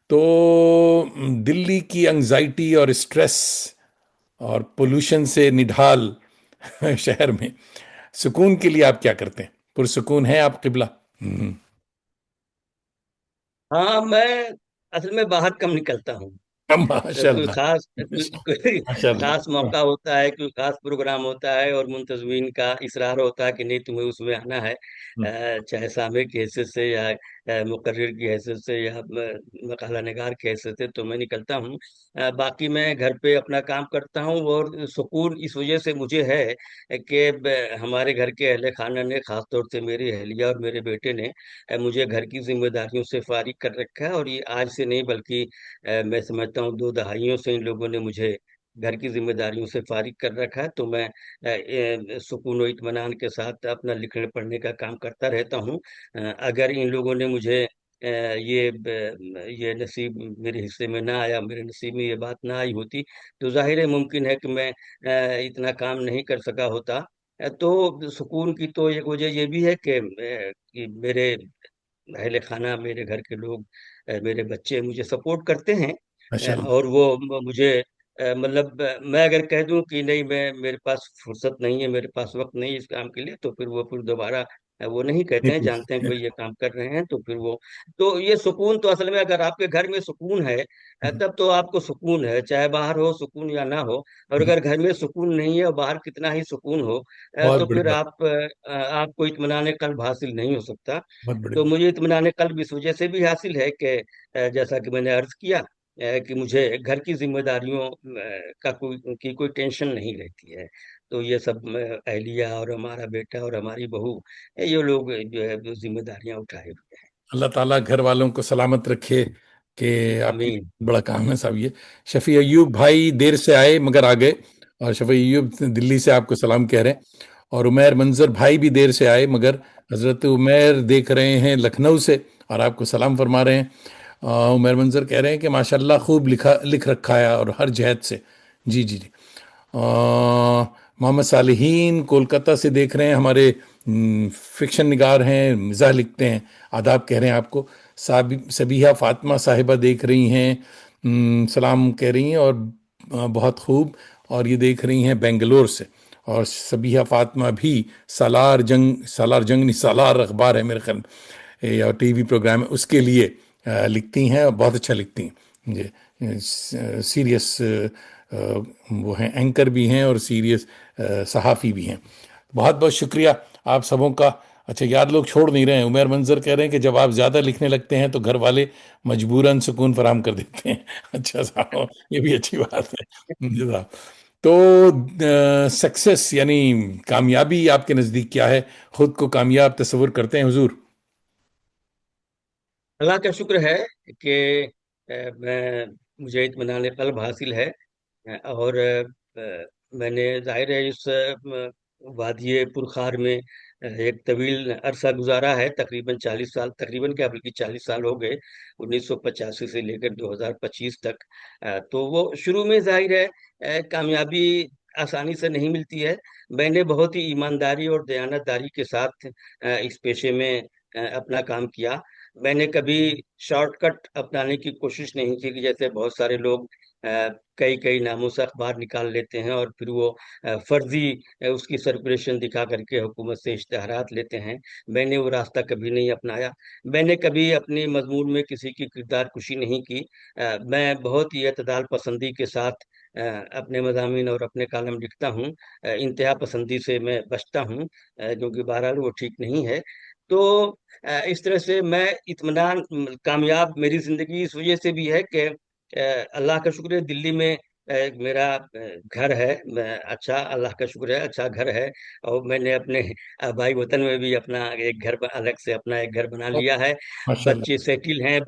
तो दिल्ली की एंग्जाइटी और स्ट्रेस और पोल्यूशन से निढाल शहर में सुकून के लिए आप क्या करते हैं? पुरसुकून है आप किबला? हम्म। हाँ, मैं असल में बाहर कम निकलता हूँ। कोई माशाल्लाह, खास कोई खास माशाल्लाह। मौका होता है, कोई खास प्रोग्राम होता है और मुंतजमीन का इसरार होता है कि नहीं तुम्हें उसमें आना है। चाहे सामع की हैसियत से या मुकर्रिर की हैसियत से या मकाला निगार की हैसियत से तो मैं निकलता हूँ। बाकी मैं घर पे अपना काम करता हूँ और सुकून इस वजह से मुझे है कि हमारे घर के अहले खाना ने, खास तौर से मेरी अहलिया और मेरे बेटे ने मुझे घर की जिम्मेदारियों से फारिग कर रखा है। और ये आज से नहीं बल्कि मैं समझता हूँ 2 दहाइयों से इन लोगों ने मुझे घर की जिम्मेदारियों से फारिग कर रखा है। तो मैं सुकून और इत्मीनान के साथ अपना लिखने पढ़ने का काम करता रहता हूँ। अगर इन लोगों ने मुझे ये नसीब मेरे हिस्से में ना आया, मेरे नसीब में ये बात ना आई होती तो जाहिर है मुमकिन है कि मैं इतना काम नहीं कर सका होता। तो सुकून की तो एक वजह ये भी है कि मेरे अहले खाना, मेरे घर के लोग, मेरे बच्चे मुझे सपोर्ट करते हैं। माशाल्लाह। और वो मुझे मतलब मैं अगर कह दूं कि नहीं, मैं मेरे पास फुर्सत नहीं है, मेरे पास वक्त नहीं है इस काम के लिए, तो फिर वो फिर दोबारा वो नहीं कहते नहीं हैं, जानते हैं कि पूछते। भाई ये काम कर रहे हैं तो फिर वो। तो ये सुकून तो असल में अगर आपके घर में सुकून है तब तो आपको सुकून है, चाहे बाहर हो सुकून या ना हो। और अगर घर में सुकून नहीं है और बाहर कितना ही सुकून हो बहुत तो बड़ी फिर बात। आपको इत्मीनान कल्ब हासिल नहीं हो सकता। बहुत बड़ी तो बात। मुझे इत्मीनान कल्ब इस वजह से भी हासिल है कि जैसा कि मैंने अर्ज किया कि मुझे घर की जिम्मेदारियों का कोई टेंशन नहीं रहती है। तो ये सब अहलिया और हमारा बेटा और हमारी बहू, ये लोग जो है वो जिम्मेदारियां उठाए हुए हैं। अल्लाह ताला घर वालों को सलामत रखे। کہ आपकी आमीन। बड़ा काम है साहब ये। शफी अयूब भाई देर से आए मगर आ गए, और शफी अयूब दिल्ली से आपको सलाम कह रहे हैं। और उमैर मंजर भाई भी देर से आए मगर हजरत उमैर देख रहे हैं लखनऊ से, और आपको सलाम फरमा रहे हैं। उमैर मंजर कह रहे हैं कि माशाल्लाह खूब लिख रखा है और हर जहत से। जी जी जी। मोहम्मद सालिहीन कोलकाता से देख रहे हैं, हमारे फिक्शन निगार हैं, मिज़ाह लिखते हैं, आदाब कह रहे हैं आपको। सबीहा फातिमा साहिबा देख रही हैं, सलाम कह रही हैं, और बहुत खूब। और ये देख रही हैं बेंगलोर से। और सबीहा फातिमा भी सालार जंग नहीं, सालार अखबार है मेरे ख्याल में, या टीवी प्रोग्राम है, उसके लिए लिखती हैं, और बहुत अच्छा लिखती हैं। ये सीरियस वो हैं, एंकर भी हैं और सीरियस सहाफ़ी भी हैं। बहुत बहुत शुक्रिया आप सबों का। अच्छा, यार लोग छोड़ नहीं रहे हैं। उमर मंजर कह रहे हैं कि जब आप ज़्यादा लिखने लगते हैं तो घर वाले मजबूरन सुकून फराम कर देते हैं। अच्छा साहब, ये भी अच्छी बात है। जी साहब। तो सक्सेस यानी कामयाबी आपके नज़दीक क्या है? खुद को कामयाब तस्वुर करते हैं हुजूर? अल्लाह का शुक्र है कि मैं मुझे इत्मीनान क़ल्ब हासिल है। और मैंने जाहिर है इस वादिये पुरखार में एक तवील अरसा गुजारा है, तकरीबन 40 साल, तकरीबन क्या बल्कि 40 साल हो गए, 1985 से लेकर 2025 तक। तो वो शुरू में जाहिर है कामयाबी आसानी से नहीं मिलती है। मैंने बहुत ही ईमानदारी और दयानतदारी के साथ इस पेशे में अपना काम किया। मैंने कभी शॉर्टकट अपनाने की कोशिश नहीं की कि जैसे बहुत सारे लोग कई कई नामों से अखबार निकाल लेते हैं और फिर वो फर्जी उसकी सर्कुलेशन दिखा करके हुकूमत से इश्तहारात लेते हैं। मैंने वो रास्ता कभी नहीं अपनाया। मैंने कभी अपने मजमून में किसी की किरदार कुशी नहीं की। मैं बहुत ही एतदाल पसंदी के साथ अपने मज़ामीन और अपने कालम लिखता हूँ। इंतहा पसंदी से मैं बचता हूँ, क्योंकि बहरहाल वो ठीक नहीं है। तो इस तरह से मैं इत्मीनान कामयाब मेरी ज़िंदगी इस वजह से भी है कि अल्लाह का शुक्र है दिल्ली में मेरा घर है। मैं अच्छा, अल्लाह का शुक्र है, अच्छा घर है। और मैंने अपने भाई वतन में भी अपना एक घर अलग से अपना एक घर बना लिया है। माशाल्लाह। बच्चे सेटिल हैं,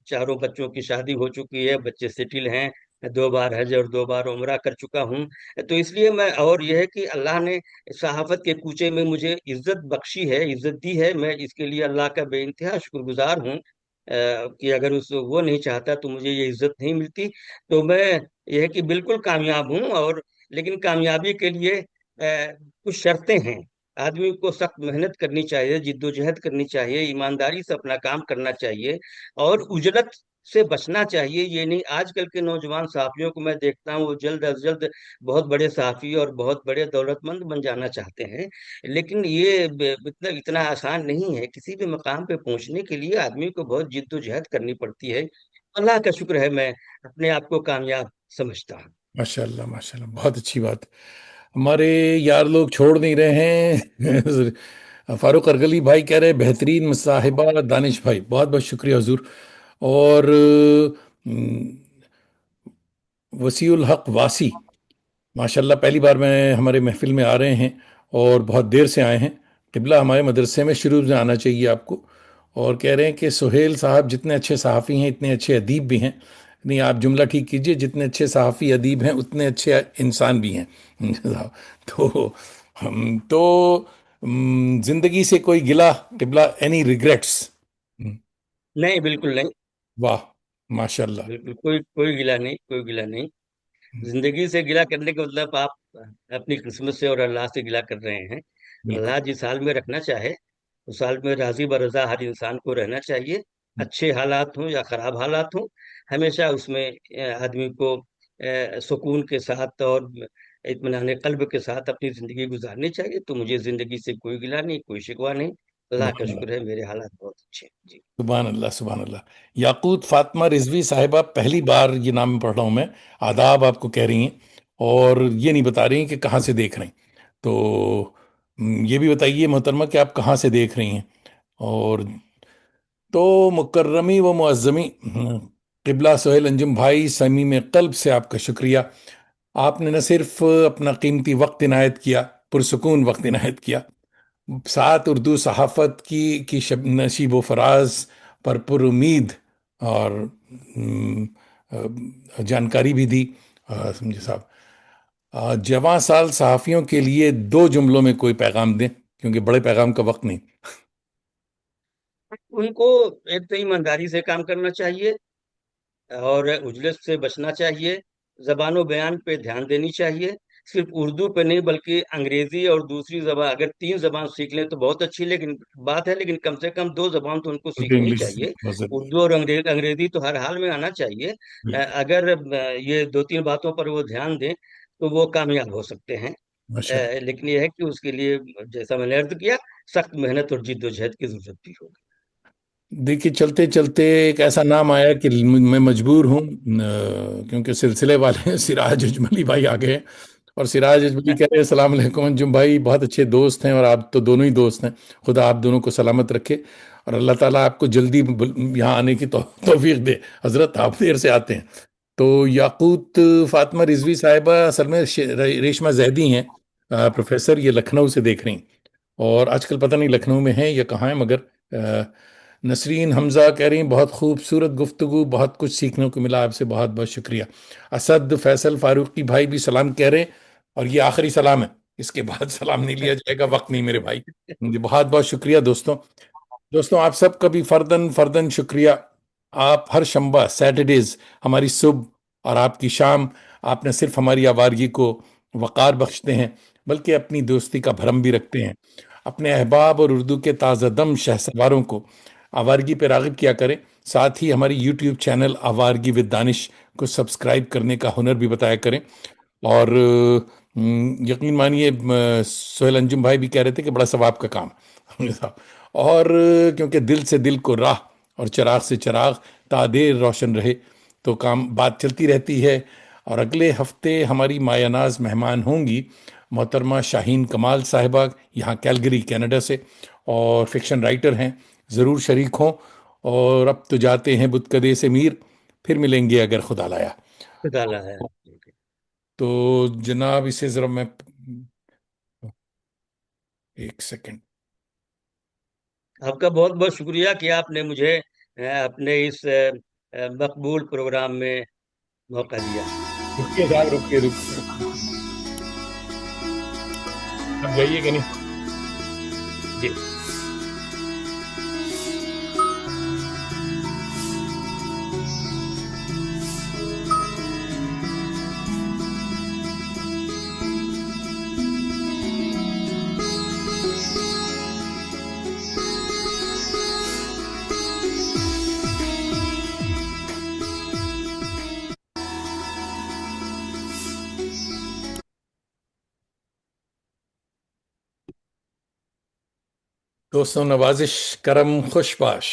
चारों बच्चों की शादी हो चुकी है, बच्चे सेटिल हैं। 2 बार हज और 2 बार उम्रा कर चुका हूँ। तो इसलिए मैं, और यह है कि अल्लाह ने सहाफत के कूचे में मुझे इज्जत बख्शी है, इज्जत दी है। मैं इसके लिए अल्लाह का बेइंतहा शुक्रगुजार हूँ कि अगर उस वो नहीं चाहता तो मुझे ये इज्जत नहीं मिलती। तो मैं, यह है कि बिल्कुल कामयाब हूँ। और लेकिन कामयाबी के लिए कुछ शर्तें हैं। आदमी को सख्त मेहनत करनी चाहिए, जिद्दोजहद करनी चाहिए, ईमानदारी से अपना काम करना चाहिए, और उजलत से बचना चाहिए। ये नहीं, आजकल के नौजवान सहाफियों को मैं देखता हूँ, वो जल्द अज जल्द बहुत बड़े सहाफी और बहुत बड़े दौलतमंद बन जाना चाहते हैं। लेकिन ये इतना इतना आसान नहीं है। किसी भी मकाम पे पहुंचने के लिए आदमी को बहुत जिद्दोजहद करनी पड़ती है। अल्लाह का शुक्र है, मैं अपने आप को कामयाब समझता हूँ। माशाल्लाह माशाल्लाह, बहुत अच्छी बात। हमारे यार लोग छोड़ नहीं रहे हैं। फारूक अरगली भाई कह रहे हैं बेहतरीन मुसाहिबा दानिश भाई, बहुत बहुत शुक्रिया हुजूर। और वसीउल हक वासी, माशाल्लाह पहली बार मैं हमारे महफिल में आ रहे हैं और बहुत देर से आए हैं। क़िबला हमारे मदरसे में शुरू में आना चाहिए आपको। और कह रहे हैं कि सुहेल साहब जितने अच्छे सहाफ़ी हैं इतने अच्छे अदीब भी हैं। नहीं, आप जुमला ठीक कीजिए, जितने अच्छे सहाफ़ी अदीब हैं उतने अच्छे इंसान भी हैं। तो हम तो ज़िंदगी से कोई गिला, क़िबला एनी रिग्रेट्स? नहीं, बिल्कुल नहीं। वाह, माशाल्लाह। बिल्कुल कोई कोई गिला नहीं, कोई गिला नहीं। जिंदगी से गिला करने का मतलब आप अपनी किस्मत से और अल्लाह से गिला कर रहे हैं। बिल्कुल। अल्लाह जिस हाल में रखना चाहे उस हाल में राजी बरजा हर इंसान को रहना चाहिए। अच्छे हालात हों या खराब हालात हों, हमेशा उसमें आदमी को सुकून के साथ और इत्मीनान कल्ब के साथ अपनी जिंदगी गुजारनी चाहिए। तो मुझे जिंदगी से कोई गिला नहीं, कोई शिकवा नहीं। अल्लाह का सुभान अल्लाह, शुक्र है, मेरे हालात बहुत अच्छे हैं जी। सुभान अल्लाह, सुभान अल्लाह। याकूत फातिमा रिजवी साहिबा, पहली बार ये नाम पढ़ रहा हूँ मैं। आदाब आपको कह रही हैं, और ये नहीं बता रही हैं कि कहाँ से देख रही हैं। तो ये भी बताइए मोहतरमा कि आप कहाँ से देख रही हैं। और तो मुकर्रमी व मुअज़्ज़मी, क़िबला सोहेल अंजुम भाई, समीम क़ल्ब से आपका शुक्रिया। आपने न सिर्फ अपना कीमती वक्त इनायत किया, पुरसकून वक्त इनायत किया, साथ उर्दू सहाफ़त की शब नशीब व फराज पर पुरुमीद اور جانکاری بھی دی۔ سمجھے صاحب، جواں سال صحافیوں کے لیے دو جملوں میں کوئی پیغام دیں، کیونکہ بڑے پیغام کا وقت نہیں۔ ان کو ایک تو ایمانداری سے کام کرنا چاہیے، اور اجلت سے بچنا چاہیے، زبان و بیان پہ دھیان دینی چاہیے، صرف اردو پہ نہیں بلکہ انگریزی اور دوسری زبان، اگر تین زبان سیکھ لیں تو بہت اچھی لیکن بات ہے، لیکن کم سے کم دو زبان تو ان کو کیونکہ سیکھنی انگلش چاہیے۔ بہت ضروری اردو اور انگریزی تو ہر حال میں آنا چاہیے۔ ہے۔ اگر یہ دو تین باتوں پر وہ دھیان دیں تو وہ کامیاب ہو سکتے ہیں۔ ماشاء اللہ۔ لیکن یہ ہے کہ اس کے لیے، جیسا میں نے عرض کیا، سخت محنت اور جد و جہد کی ضرورت بھی ہوگی۔ دیکھیے، چلتے چلتے ایک ایسا نام آیا کہ میں مجبور ہوں، کیونکہ سلسلے والے سراج اجملی بھائی آ گئے ہیں، اور سراج اجملی کہہ رہے ہیں السلام علیکم انجم بھائی، بہت اچھے دوست ہیں، اور آپ تو دونوں ہی دوست ہیں، خدا آپ دونوں کو سلامت رکھے، اور اللہ تعالیٰ آپ کو جلدی یہاں آنے کی توفیق دے۔ حضرت آپ دیر سے آتے ہیں۔ تو یاقوت فاطمہ رضوی صاحبہ اصل میں ریشمہ زیدی ہیں، پروفیسر، یہ لکھنؤ سے دیکھ رہی ہیں، اور آج کل پتہ نہیں لکھنؤ میں ہیں یا کہاں ہیں، مگر نسرین حمزہ کہہ رہی ہیں بہت خوبصورت گفتگو، بہت کچھ سیکھنے کو ملا آپ سے، بہت بہت شکریہ۔ اسد فیصل فاروقی بھائی بھی سلام کہہ رہے ہیں، اور یہ آخری سلام ہے، اس کے بعد سلام نہیں لیا جائے گا، وقت نہیں میرے بھائی جی۔ بہت بہت شکریہ دوستوں، آپ سب کا بھی فردن فردن شکریہ۔ آپ ہر شنبہ سیٹرڈیز ہماری صبح اور آپ کی شام، آپ نہ صرف ہماری آوارگی کو وقار بخشتے ہیں بلکہ اپنی دوستی کا بھرم بھی رکھتے ہیں۔ اپنے احباب اور اردو کے تازہ دم شہ سواروں کو آوارگی پہ راغب کیا کریں، ساتھ ہی ہماری یوٹیوب چینل آوارگی ود دانش کو سبسکرائب کرنے کا ہنر بھی بتایا کریں۔ اور یقین مانیے، سہیل انجم بھائی بھی کہہ رہے تھے کہ بڑا ثواب کا کام اور کیونکہ دل سے دل کو راہ اور چراغ سے چراغ تا دیر روشن رہے، تو کام بات چلتی رہتی ہے۔ اور اگلے ہفتے ہماری مایہ ناز مہمان ہوں گی محترمہ شاہین کمال صاحبہ، یہاں کیلگری کینیڈا سے، اور فکشن رائٹر ہیں، ضرور شریک ہوں۔ اور اب تو جاتے ہیں بتکدے سے میر، پھر ملیں گے اگر خدا لایا۔ ڈالا ہے۔ تو جناب اسے ذرا میں ایک سیکنڈ۔ آپ کا بہت بہت شکریہ کہ آپ نے مجھے اپنے اس مقبول پروگرام میں موقع دیا۔ رکیے صاحب، رکیے رکیے، اب جائیے کہ نہیں؟ جی۔ دوستوں، نوازش کرم خوش باش۔